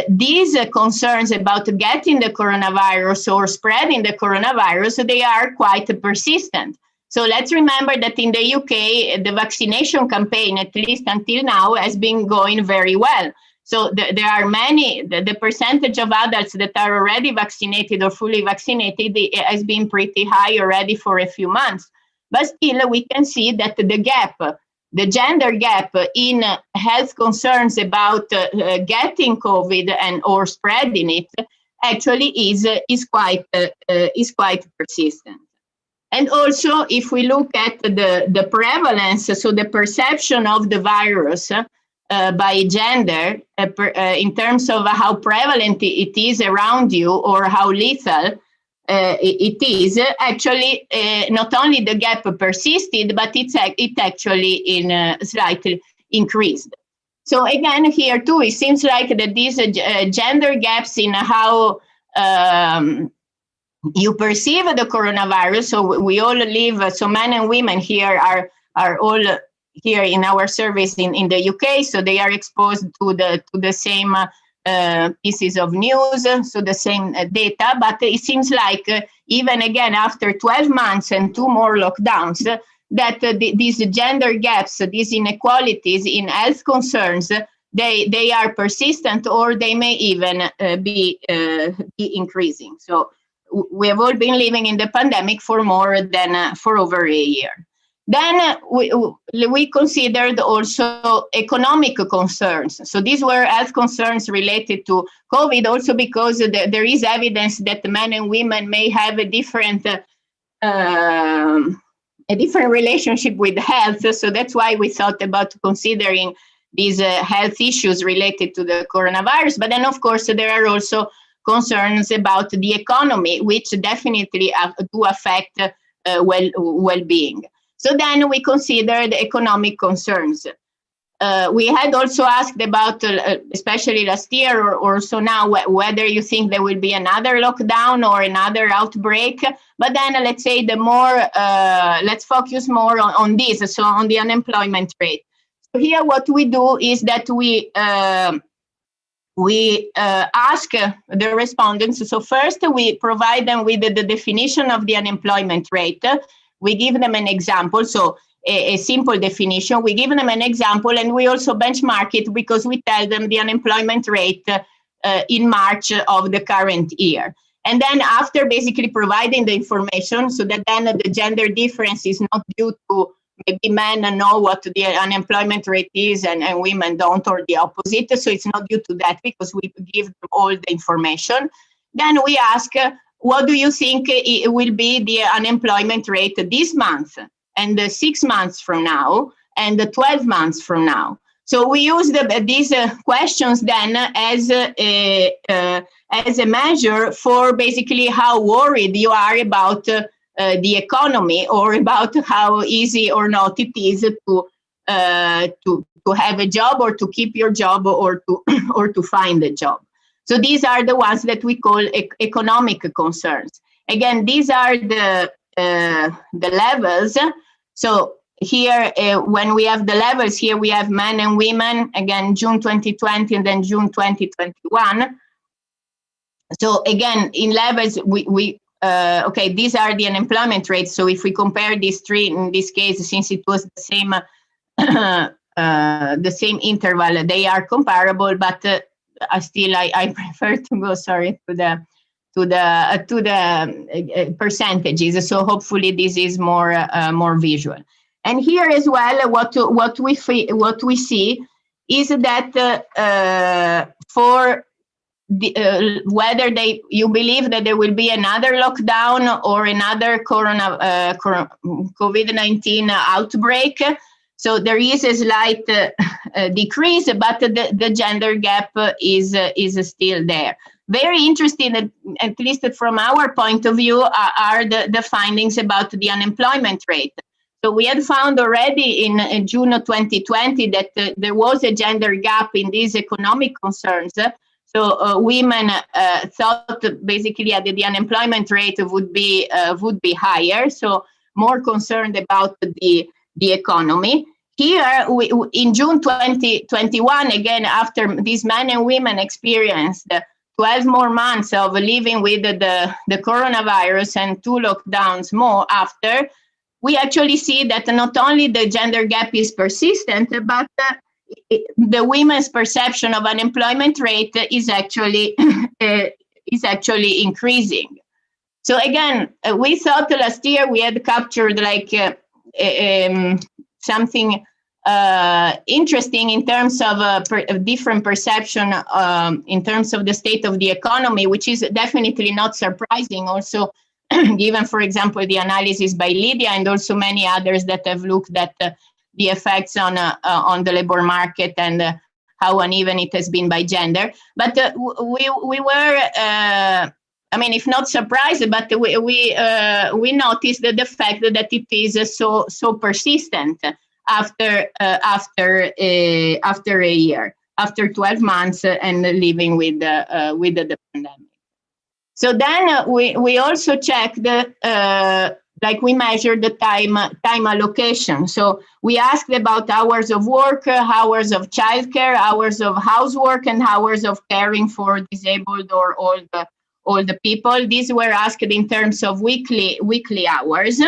these concerns about getting the coronavirus or spreading the coronavirus, they are quite persistent. So let's remember that in the UK, the vaccination campaign, at least until now, has been going very well. So there are many, the percentage of adults that are already vaccinated or fully vaccinated has been pretty high already for a few months. But still, we can see that the gender gap in health concerns about getting COVID and or spreading it actually is quite persistent. And also, if we look at the prevalence, so the perception of the virus by gender in terms of how prevalent it is around you or how lethal it is, actually not only the gap persisted, but it actually slightly increased. So again, here too, it seems like that these gender gaps in how you perceive the coronavirus. So we all live, so men and women here are all here in our service in the UK, so they are exposed to the same pieces of news, so the same data, but it seems like even again after 12 months and 2 more lockdowns, that these gender gaps, these inequalities in health concerns, they are persistent, or they may even be increasing. So we have all been living in the pandemic for over a year. Then we considered also economic concerns. So these were health concerns related to COVID, also because there is evidence that men and women may have a different relationship with health. So that's why we thought about considering these health issues related to the coronavirus. But then, of course, there are also concerns about the economy, which definitely do affect well-being. So then we considered economic concerns. We had also asked about, especially last year or so now, whether you think there will be another lockdown or another outbreak. But then let's say let's focus more on this, so on the unemployment rate. So here what we do is that we ask the respondents. So first we provide them with the definition of the unemployment rate. We give them an example, so a simple definition. We give them an example, and we also benchmark it because we tell them the unemployment rate in March of the current year. And then after basically providing the information, so that then the gender difference is not due to maybe men know what the unemployment rate is and women don't, or the opposite. So it's not due to that, because we give them all the information. Then we ask, what do you think it will be the unemployment rate this month, and 6 months from now, and 12 months from now? So we use these questions then as a measure for basically how worried you are about the economy, or about how easy or not it is to have a job, or to keep your job, or to find a job. So these are the ones that we call economic concerns. Again, these are the levels. So here, when we have the levels, here we have men and women, again, June 2020 and then June 2021. So again, in levels, okay, these are the unemployment rates. So if we compare these three, in this case, since it was the same interval, they are comparable, but still I prefer to go, sorry, to the percentages. So hopefully this is more visual. And here as well, what we see is that for whether you believe that there will be another lockdown or another COVID-19 outbreak. So there is a slight decrease, but the gender gap is still there. Very interesting, at least from our point of view, are the findings about the unemployment rate. So we had found already in June of 2020 that there was a gender gap in these economic concerns. So women thought basically that the unemployment rate would be higher. So more concerned about the economy. Here, in June 2021, again, after these men and women experienced 12 more months of living with the coronavirus and 2 lockdowns more after, we actually see that not only the gender gap is persistent, but the women's perception of unemployment rate is actually increasing. So again, we thought last year we had captured like something interesting in terms of a different perception in terms of the state of the economy, which is definitely not surprising. Also, given, for example, the analysis by Lydia and also many others that have looked at the effects on the labor market and how uneven it has been by gender. But we were, I mean, if not surprised, but we noticed the fact that it is so persistent after a year, after 12 months and living with the pandemic. So then we also checked like we measured the time allocation. So we asked about hours of work, hours of childcare, hours of housework, and hours of caring for disabled or older people. These were asked in terms of weekly hours.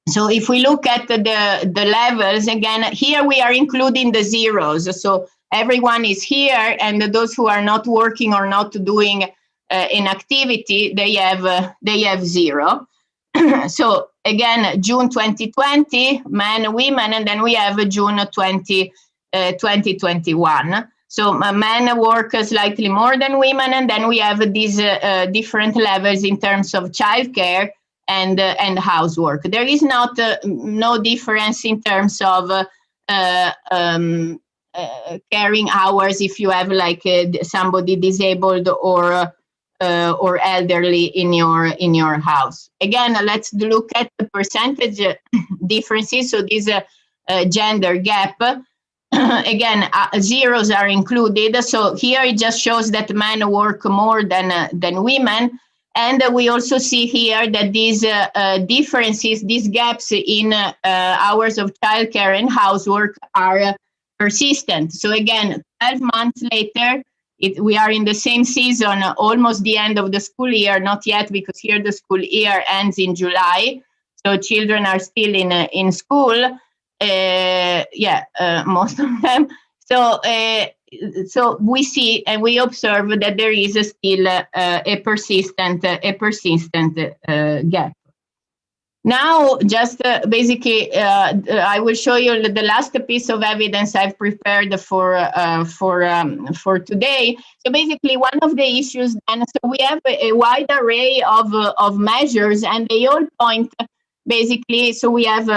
So if we look at the levels, again, here we are including the zeros. So everyone is here, and those who are not working or not doing an activity, they have 0. So again, June 2020, men, women, and then we have June 2021. So men work slightly more than women, and then we have these different levels in terms of childcare and housework. There is not no difference in terms of caring hours if you have like somebody disabled or elderly in your house. Again, let's look at the percentage differences. So this gender gap. Again, zeros are included. So here it just shows that men work more than women. And we also see here that these differences, these gaps in hours of childcare and housework are persistent. So again, 12 months later, we are in the same season, almost the end of the school year, not yet, because here the school year ends in July. So children are still in school. Most of them. So we see and we observe that there is still a persistent gap. Now, just basically, I will show you the last piece of evidence I've prepared for today. So basically, one of the issues, and so we have a wide array of measures, and they all point basically. So we have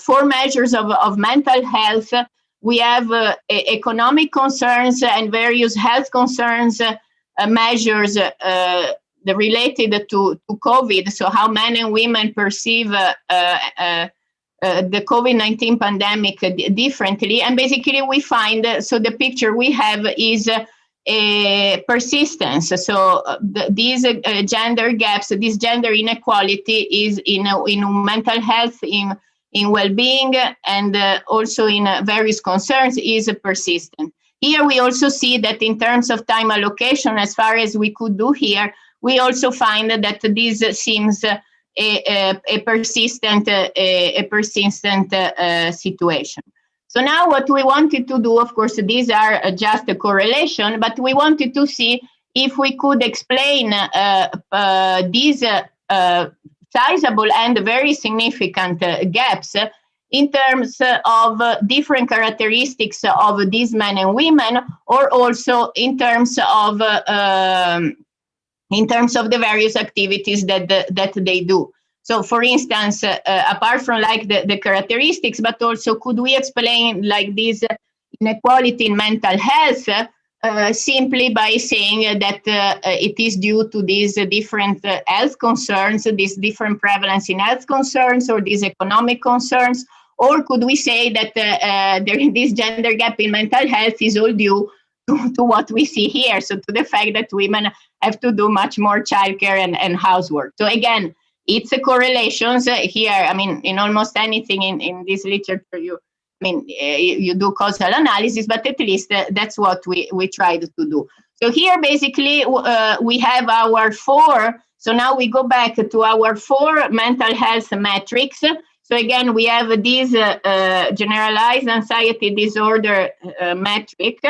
4 measures of mental health. We have economic concerns and various health concerns measures. Related to COVID, so how men and women perceive the COVID-19 pandemic differently. And basically we find, so the picture we have is a persistence. So these gender gaps, this gender inequality is in mental health, in well-being, and also in various concerns is persistent. Here we also see that in terms of time allocation, as far as we could do here, we also find that this seems a persistent situation. So now what we wanted to do, of course, these are just a correlation, but we wanted to see if we could explain these sizable and very significant gaps in terms of different characteristics of these men and women, or also in terms of the various activities that they do. So, for instance, apart from like the characteristics, but also could we explain like this inequality in mental health simply by saying that it is due to these different health concerns, this different prevalence in health concerns, or these economic concerns, or could we say that this gender gap in mental health is all due to what we see here, so to the fact that women have to do much more childcare and housework. So again, it's a correlations here. I mean, in almost anything in this literature, you do causal analysis, but at least that's what we tried to do. So here, basically, we have our 4. So now we go back to our 4 mental health metrics. So again, we have this generalized anxiety disorder metric.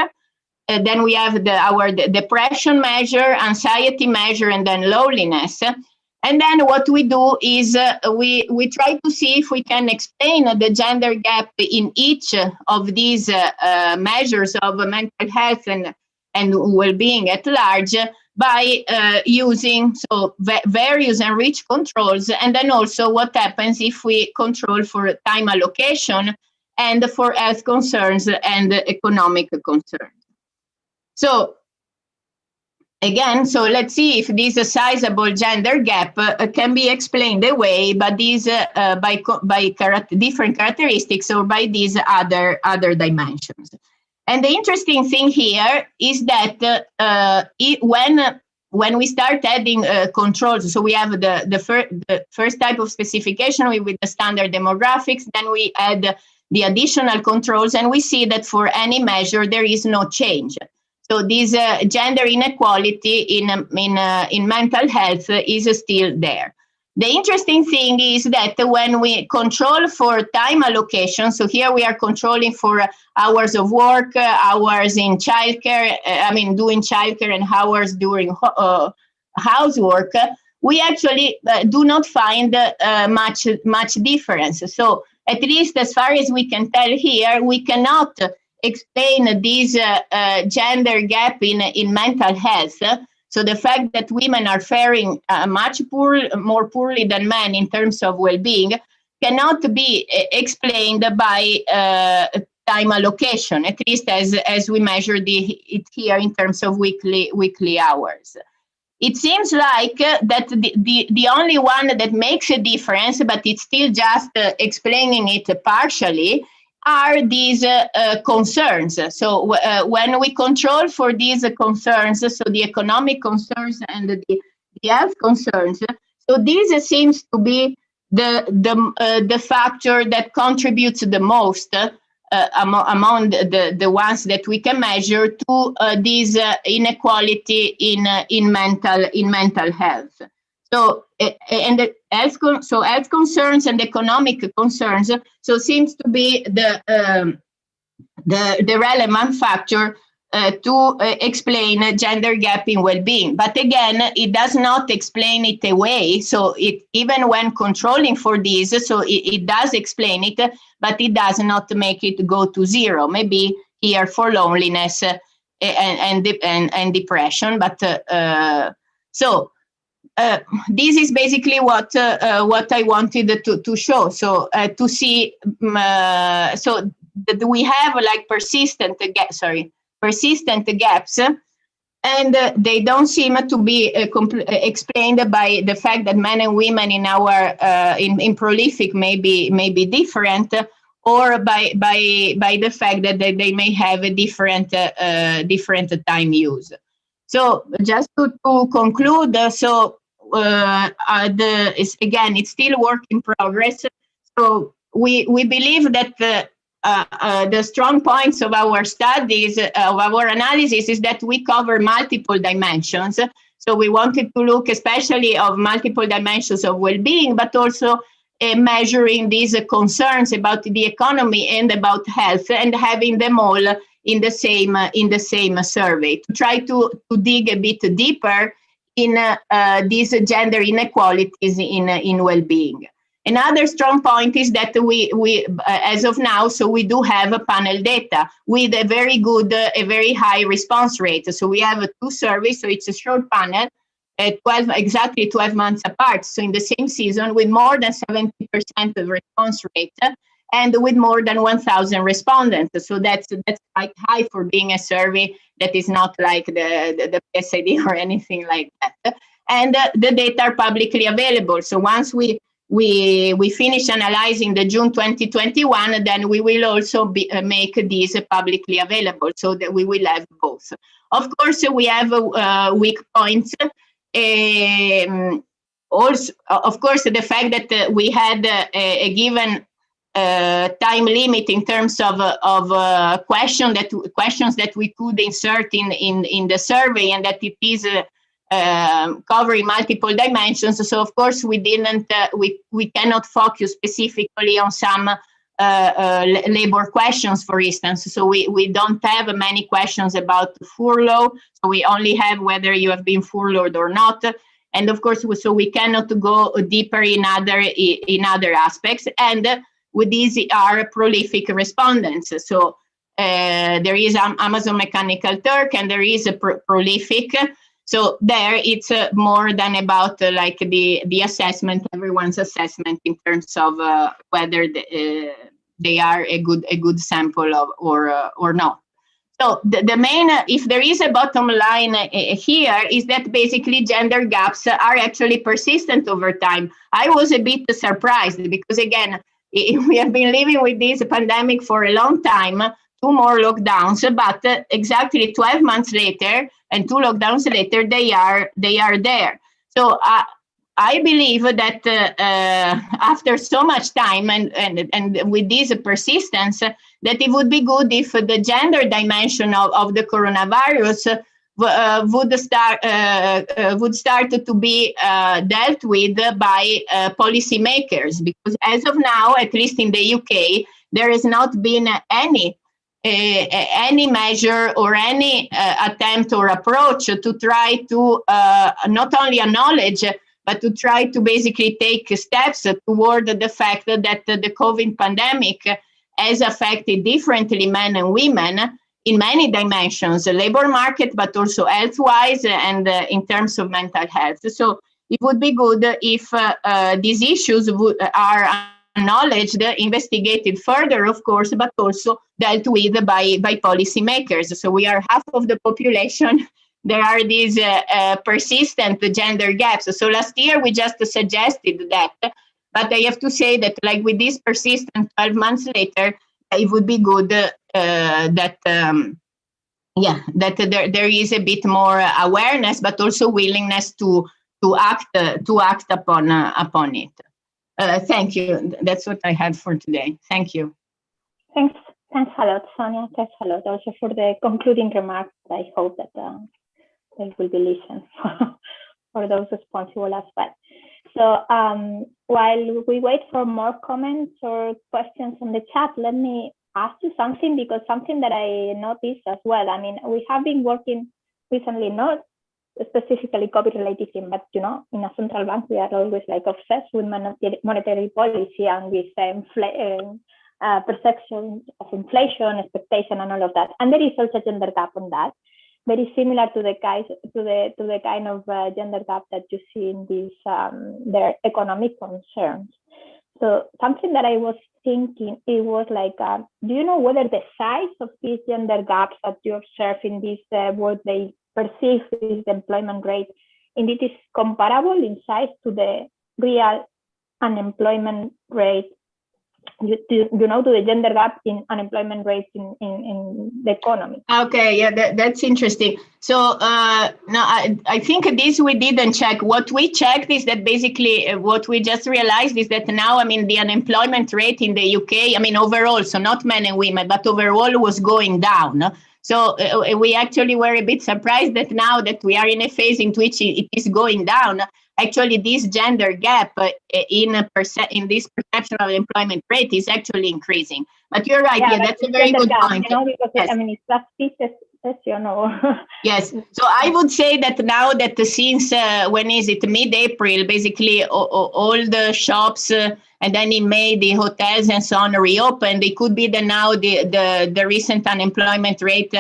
Then we have our depression measure, anxiety measure, and then loneliness. And then what we do is we try to see if we can explain the gender gap in each of these measures of mental health and well-being at large by using various enriched controls, and then also what happens if we control for time allocation and for health concerns and economic concerns. So again, so let's see if this sizable gender gap can be explained away by these by different characteristics or by these other dimensions. And the interesting thing here is that when we start adding controls, so we have the first type of specification with the standard demographics, then we add the additional controls, and we see that for any measure there is no change. So this gender inequality in mental health is still there. The interesting thing is that when we control for time allocation, so here we are controlling for hours of work, hours in childcare, doing childcare, and hours during housework, we actually do not find much difference. So at least as far as we can tell here, we cannot explain this gender gap in mental health. So the fact that women are faring more poorly than men in terms of well-being cannot be explained by time allocation, at least as we measure it here in terms of weekly hours. It seems like that the only one that makes a difference, but it's still just explaining it partially, are these concerns. So when we control for these concerns, so the economic concerns and the health concerns, so this seems to be the factor that contributes the most among the ones that we can measure to this inequality in mental health. So health concerns and economic concerns, so seems to be the relevant factor explain gender gap in well-being. But again, it does not explain it away. So it, even when controlling for this, so it does explain it, but it does not make it go to zero. Maybe here for loneliness and depression. But this is basically what I wanted to show. So to see, so that we have like persistent gaps, and they don't seem to be explained by the fact that men and women in our in prolific may be different, or by the fact that they may have a different time use. So just to conclude, so it's still work in progress. So we believe that the strong points of our studies, of our analysis, is that we cover multiple dimensions. So we wanted to look especially of multiple dimensions of well-being, but also measuring these concerns about the economy and about health, and having them all in the same survey to try to dig a bit deeper in these gender inequalities in well-being. Another strong point is that we as of now, so we do have a panel data with a very good, a very high response rate. So we have 2 surveys, so it's a short panel, exactly 12 months apart. So in the same season, with more than 70% of response rate, and with more than 1,000 respondents. So that's quite high for being a survey that is not like the PSID or anything like that. And the data are publicly available. So once we finish analyzing the June 2021, then we will also make these publicly available, so that we will have both. Of course, we have weak points. Also, of course, the fact that we had a given time limit in terms of questions that we could insert in the survey, and that it is covering multiple dimensions. So of course we didn't we cannot focus specifically on some labor questions, for instance. So we don't have many questions about furlough. So we only have whether you have been furloughed or not. And of course, so we cannot go deeper in other aspects. And with these are prolific respondents. So there is Amazon Mechanical Turk, and there is a prolific. So there it's more than about like the assessment, everyone's assessment in terms of whether they are a good sample of or not. So the main, if there is a bottom line here, is that basically gender gaps are actually persistent over time. I was a bit surprised because, again, we have been living with this pandemic for a long time, 2 more lockdowns, but exactly 12 months later and 2 lockdowns later, they are there. So I believe that after so much time and with this persistence, that it would be good if the gender dimension of the coronavirus would start to be dealt with by policymakers, because as of now, at least in the UK, there has not been any measure or any attempt or approach to try to not only acknowledge, but to try to basically take steps toward the fact that the COVID pandemic has affected differently men and women in many dimensions, the labor market, but also health-wise and in terms of mental health. So it would be good if these issues are acknowledged, investigated further, of course, but also dealt with by policymakers. So we are half of the population. There are these persistent gender gaps. So last year we just suggested that, but I have to say that, like, with this persistent 12 months later, it would be good that there is a bit more awareness, but also willingness to act upon it. Thank you. That's what I had for today. Thank you. Thanks a lot, Sonia. Thanks a lot also for the concluding remarks. I hope that they will be listened for those responsible as well. So while we wait for more comments or questions on the chat, let me ask you something, because something that I noticed as well. I mean, we have been working recently, not specifically COVID-related thing, but in a central bank, we are always like obsessed with monetary policy and with perception of inflation, expectation, and all of that. And there is also a gender gap on that, very similar to the kind of gender gap that you see in these their economic concerns. So something that I was thinking, it was like, do you know whether the size of these gender gaps that you observe in this, what they perceive is the employment rate, indeed is comparable in size to the real unemployment rate, to the gender gap in unemployment rates in the economy? Okay, yeah, that's interesting. So no, I think this we didn't check. What we checked is that basically what we just realized is that now, I mean, the unemployment rate in the UK, I mean, overall, so not men and women, but overall was going down. So we actually were a bit surprised that now that we are in a phase in which it is going down, actually this gender gap in this perception of employment rate is actually increasing. But you're right, yeah, that's a very good point. Because yes. I mean, it's last pieces, Yes, so I would say that now that since, when is it, mid-April, basically all the shops and then in May, the hotels and so on reopened. It could be that now the recent unemployment rate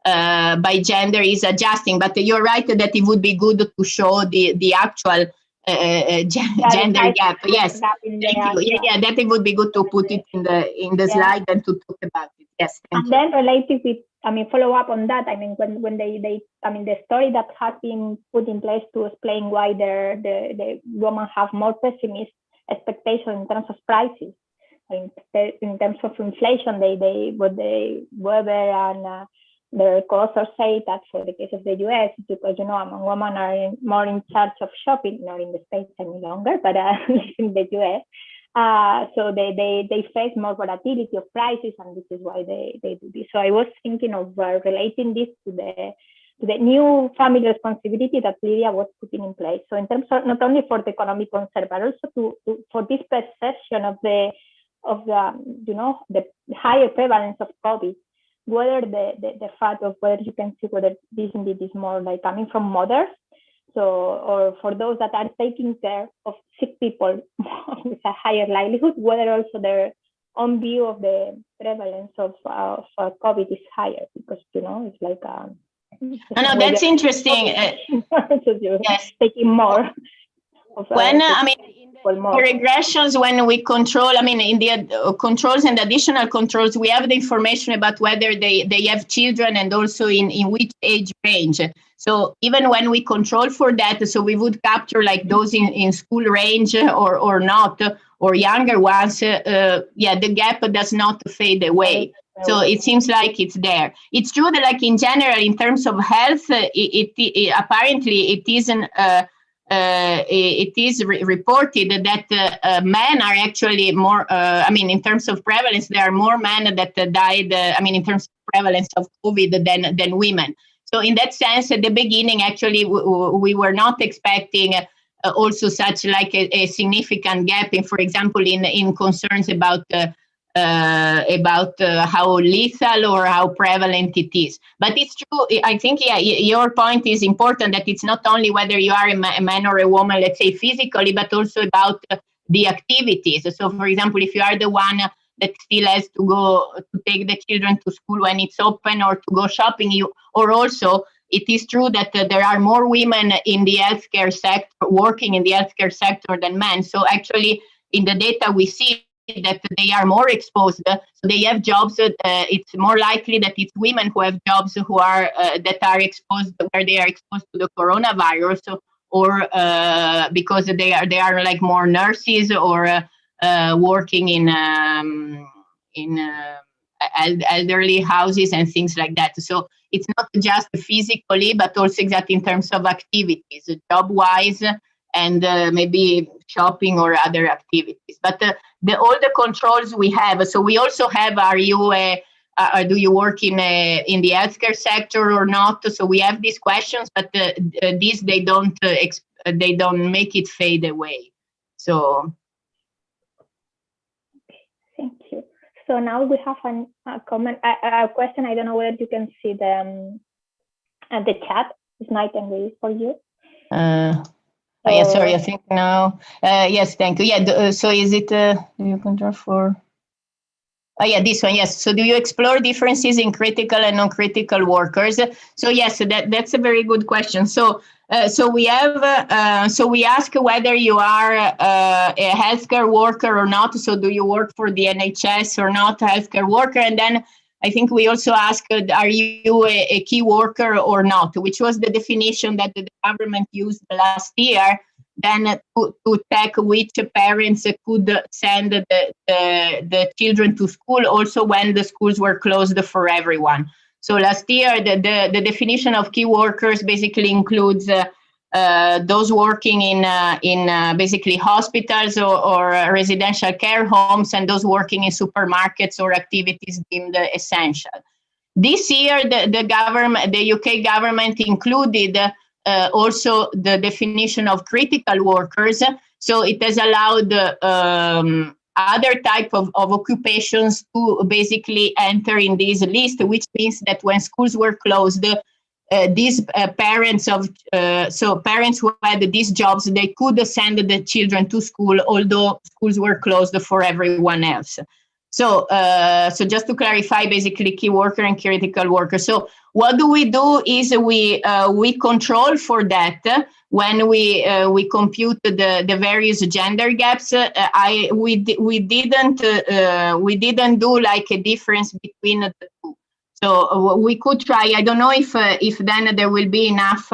by gender is adjusting, but you're right that it would be good to show the actual gender gap. Yes, thank you. Yeah, that it would be good to put it in the slide and to talk about it. Yes, thank you. And then related with, I mean, follow up on that. I mean, when they I mean, the story that has been put in place to explain why the women have more pessimist expectations in terms of prices, in terms of inflation, Weber and their co-authors say that for the case of the US, because women are more in charge of shopping, not in the States any longer, but in the US. So they face more volatility of prices, and this is why they do this. So I was thinking of relating this to the new family responsibility that Lydia was putting in place. So in terms of not only for the economic concern, but also for this perception of the higher prevalence of COVID, whether the fact of whether you can see whether this indeed is more like coming from mothers, so, or for those that are taking care of sick people with a higher livelihood, whether also their own view of the prevalence of COVID is higher, because it's like no, that's interesting. Yes, taking more. When I mean, in the regressions, when we control, I mean, in the controls and additional controls, we have the information about whether they have children and also in which age range. So even when we control for that, so we would capture like those in school range or not, or younger ones, the gap does not fade away. So it seems like it's there. It's true that, like, in general, in terms of health, it apparently it isn't. It is reported that men are actually more. I mean, in terms of prevalence, there are more men that died. I mean, in terms of prevalence of COVID than women. So in that sense, at the beginning, actually, we were not expecting also such like a significant gap in, for example, in concerns about how lethal or how prevalent it is. But it's true, I think, your point is important, that it's not only whether you are a man or a woman, let's say physically, but also about the activities. So, for example, if you are the one that still has to go to take the children to school when it's open, or to go shopping, or also it is true that there are more women in the healthcare sector, working in the healthcare sector, than men. So actually, in the data we see that they are more exposed, so they have jobs. It's more likely that it's women who have jobs who are that are exposed, where they are exposed to the coronavirus, or because they are like more nurses, or working in elderly houses and things like that. So it's not just physically, but also exactly in terms of activities, job-wise, and maybe shopping or other activities. But all the controls we have. So we also have: do you work in the healthcare sector or not? So we have these questions, but these they don't make it fade away. So. Thank you. So now we have a comment, a question. I don't know whether you can see the chat. It's nice and ready for you. Yeah, sorry, I think now. Yes, thank you. Yeah, so is it, do you control for? Oh, yeah, this one, yes. So do you explore differences in critical and non-critical workers? So yes, that's a very good question. So we have, so we ask whether you are a healthcare worker or not. So do you work for the NHS or not, healthcare worker? And then I think we also ask, are you a key worker or not, which was the definition that the government used last year, then to check which parents could send the children to school, also when the schools were closed for everyone. So last year, the definition of key workers basically includes those working in basically hospitals or residential care homes, and those working in supermarkets or activities deemed essential. This year, the UK government included also the definition of critical workers. So it has allowed other type of occupations to basically enter in this list, which means that when schools were closed, these parents who had these jobs, they could send the children to school, although schools were closed for everyone else. So just to clarify, basically key worker and critical worker. So what we do is we control for that when we compute the various gender gaps. We didn't do like a difference between the two. So we could try. I don't know if then there will be enough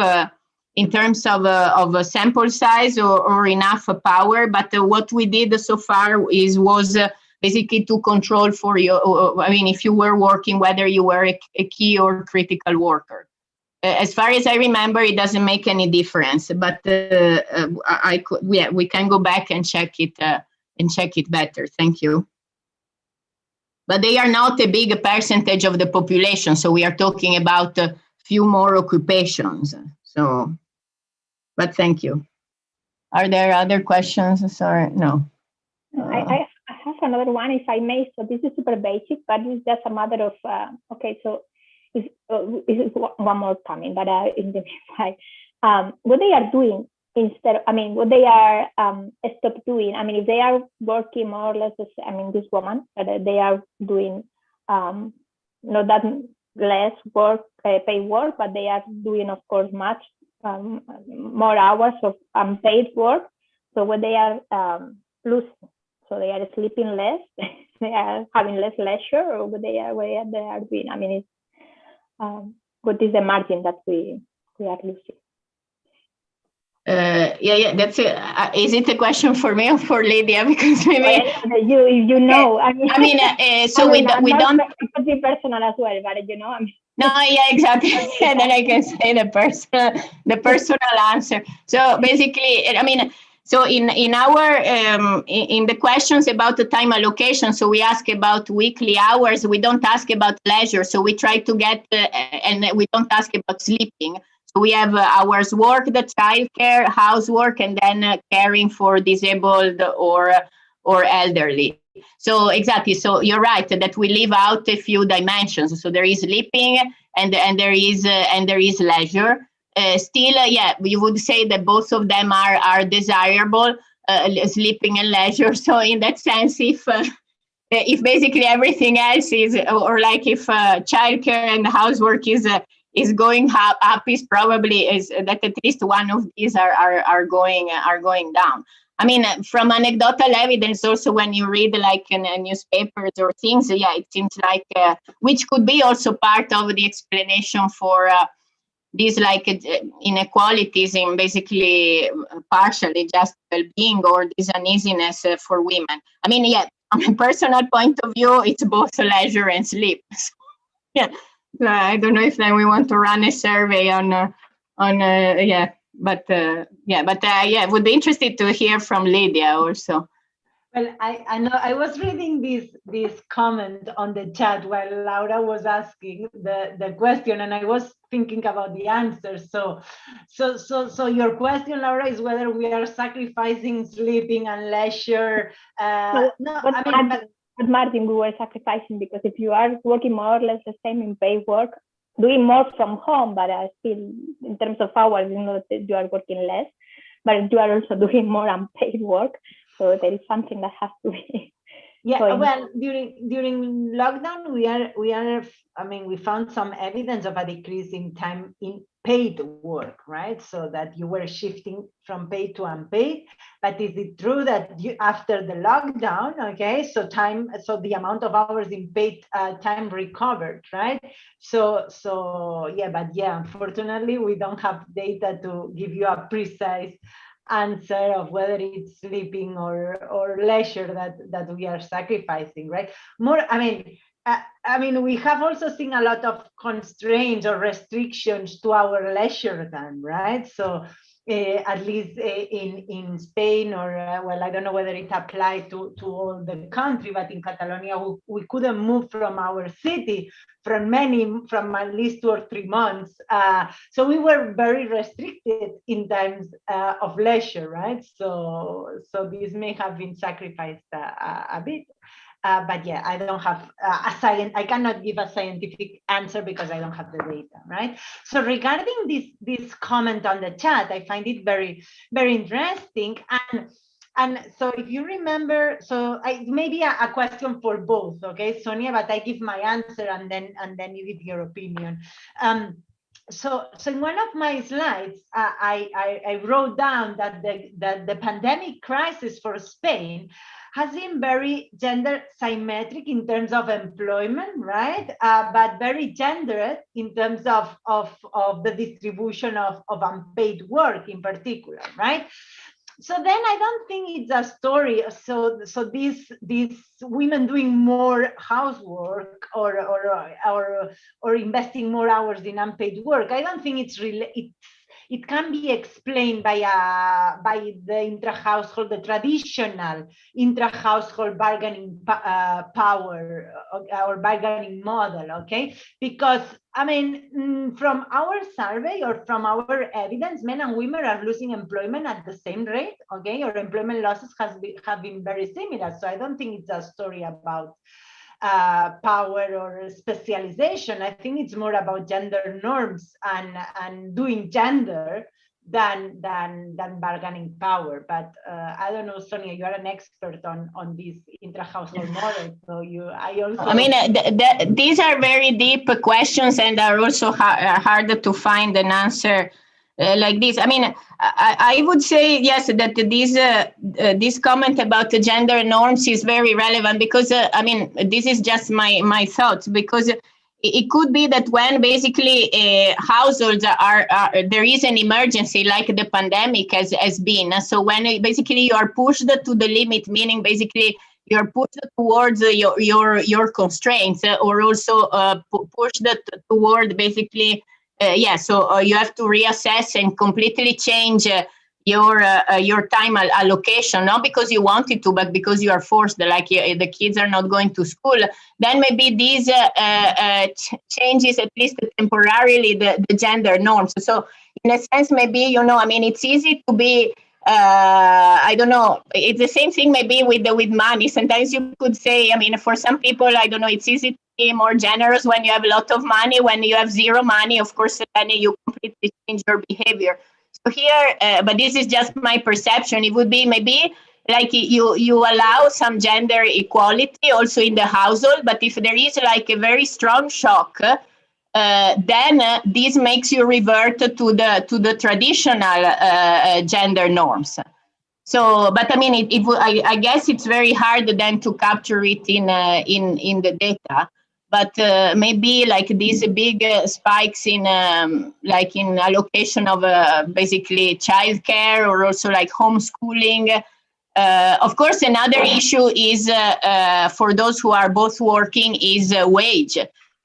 in terms of a sample size or enough power. But what we did so far was basically to control for you. I mean, if you were working, whether you were a key or critical worker. As far as I remember, it doesn't make any difference. But we can go back and check it better. Thank you. But they are not a big percentage of the population, so we are talking about a few more occupations. So, but thank you. Are there other questions? Sorry, no. I have another one, if I may. So this is super basic, but it's just a matter of okay. So is one more coming, but in the meantime, what they are doing instead, I mean, what they are stopped doing. I mean, if they are working more or less, I mean, this woman, they are doing not that less work, paid work, but they are doing, of course, much more hours of unpaid work. So what they are losing, so they are sleeping less, they are having less leisure, or what they are doing. I mean, it's what is the margin that we are losing? Yeah, that's it. Is it a question for me or for Lydia? Because maybe you know. I mean, so we don't. It could be personal as well, but you know. I mean. No, yeah, exactly. And then I can say the personal answer. So basically, I mean, so in our in the questions about the time allocation, so we ask about weekly hours. We don't ask about leisure. So we try to get and we don't ask about sleeping. So we have hours worked, childcare, housework, and then caring for disabled or elderly. So exactly. So you're right that we leave out a few dimensions. So there is sleeping and there is leisure. Still, yeah, we would say that both of them are desirable, sleeping and leisure. So in that sense, if basically everything else is, or like if childcare and housework is going up, is probably is that at least one of these are going down. I mean, from anecdotal evidence, also when you read like in newspapers or things, yeah, it seems like which could be also part of the explanation for these like inequalities in basically partially just well-being or this uneasiness for women. I mean, yeah, from a personal point of view, it's both leisure and sleep. So, yeah, I don't know if then we want to run a survey on yeah. But yeah, would be interested to hear from Lydia also. Well, I know I was reading this comment on the chat while Laura was asking the question, and I was thinking about the answer. So your question, Laura, is whether we are sacrificing sleeping and leisure. No, I mean, what margin we were sacrificing, because if you are working more or less the same in paid work, doing more from home, but still in terms of hours, that you are working less, but you are also doing more unpaid work. So there is something that has to be. Yeah, well, during lockdown, we found some evidence of a decrease in time in paid work, right? So that you were shifting from paid to unpaid. But is it true that after the lockdown, okay, so the amount of hours in paid time recovered, right? So yeah, but yeah, unfortunately, we don't have data to give you a precise answer of whether it's sleeping or leisure that we are sacrificing, right? I mean, we have also seen a lot of constraints or restrictions to our leisure time, right? So at least in Spain, or well, I don't know whether it applied to all the country, but in Catalonia, we couldn't move from our city from at least 2 or 3 months. So we were very restricted in terms of leisure, right? So this may have been sacrificed a bit. But yeah, I don't have I cannot give a scientific answer because I don't have the data, right? So regarding this comment on the chat, I find it very, very interesting. And so if you remember, so maybe a question for both, okay, Sonia, but I give my answer and then you give your opinion. So in one of my slides, I wrote down that the pandemic crisis for Spain has been very gender symmetric in terms of employment, right? But very gendered in terms of the distribution of unpaid work in particular, right? So then I don't think it's a story. So these women doing more housework or investing more hours in unpaid work, I don't think it can be explained by the intra-household, the traditional intra-household bargaining power or bargaining model, okay? Because, I mean, from our survey or from our evidence, men and women are losing employment at the same rate, okay? Or employment losses have been very similar. So I don't think it's a story about power or specialization. I think it's more about gender norms and doing gender than bargaining power. But I don't know, Sonia, you are an expert on this intra-household model. So I mean, these are very deep questions and are also harder to find an answer like this. I mean, I would say, yes, that this comment about the gender norms is very relevant because, I mean, this is just my thoughts, because it could be that when basically households are there is an emergency like the pandemic has been. So when basically you are pushed to the limit, meaning basically you're pushed towards your constraints, or also pushed toward basically, so you have to reassess and completely change your time allocation, not because you wanted to, but because you are forced, like the kids are not going to school. Then maybe these changes, at least temporarily, the gender norms. So in a sense, maybe, I mean, it's easy to be, I don't know, it's the same thing maybe with money. Sometimes you could say, I mean, for some people, I don't know, it's easy to be more generous when you have a lot of money. When you have zero money, of course, then you completely change your behavior. So here, but this is just my perception, it would be maybe like you allow some gender equality also in the household, but if there is like a very strong shock, then this makes you revert to the traditional gender norms. So, but I mean, I guess it's very hard then to capture it in the data. But maybe like these big spikes in like in allocation of basically childcare, or also like homeschooling. Of course, another issue is for those who are both working is wage.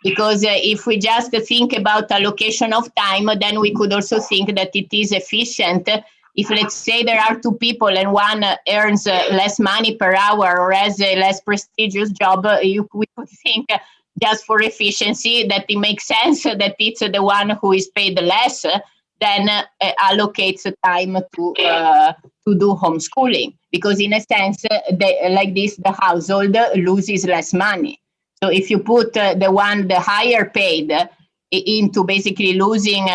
Because if we just think about allocation of time, then we could also think that it is efficient. If, let's say, there are two people and one earns less money per hour or has a less prestigious job, we could think just for efficiency that it makes sense that it's the one who is paid less then allocates time to do homeschooling, because in a sense, like this, the household loses less money. So if you put the higher paid into basically losing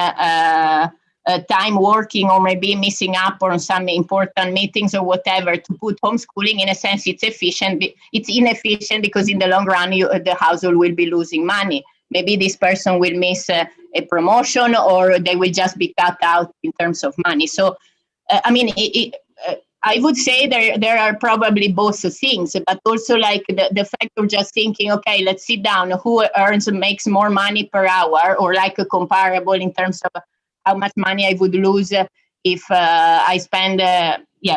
time working, or maybe missing up on some important meetings or whatever, to put homeschooling, in a sense, it's efficient. It's inefficient because in the long run, the household will be losing money. Maybe this person will miss a promotion, or they will just be cut out in terms of money. So, I mean, I would say there are probably both things, but also like the fact of just thinking, okay, let's sit down, who makes more money per hour, or like a comparable in terms of how much money I would lose if I spend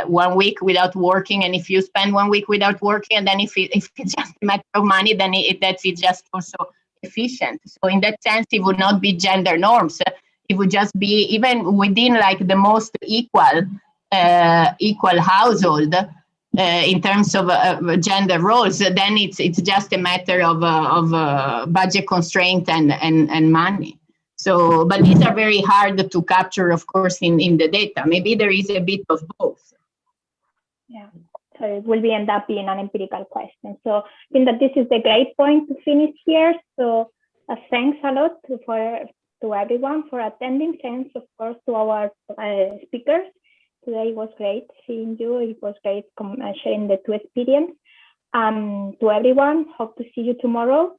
1 week without working, and if you spend 1 week without working, and then if it's just a matter of money, then it's just also efficient. So in that sense, it would not be gender norms. It would just be, even within like the most equal household in terms of gender roles, then it's just a matter of budget constraint and money. So, but these are very hard to capture, of course, in the data. Maybe there is a bit of both. Yeah, so it will end up being an empirical question. So I think that this is the great point to finish here. So thanks a lot to everyone for attending. Thanks, of course, to our speakers. Today was great seeing you. It was great sharing the two experiences. To everyone, hope to see you tomorrow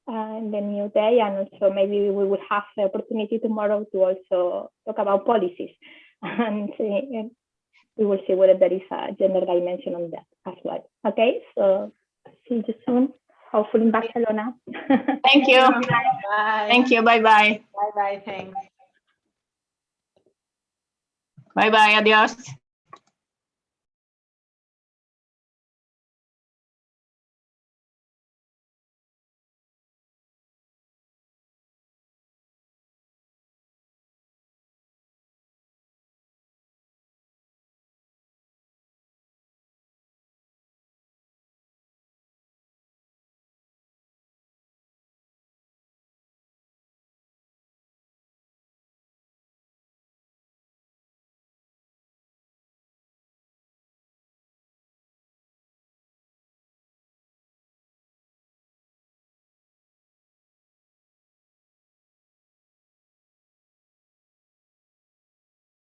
in the new day, and also maybe we will have the opportunity tomorrow to also talk about policies, and we will see whether there is a gender dimension on that as well. Okay, so see you soon, hopefully in Barcelona. Thank you. Bye. Thank you. Bye-bye. Bye-bye. Thanks. Bye-bye. Adios.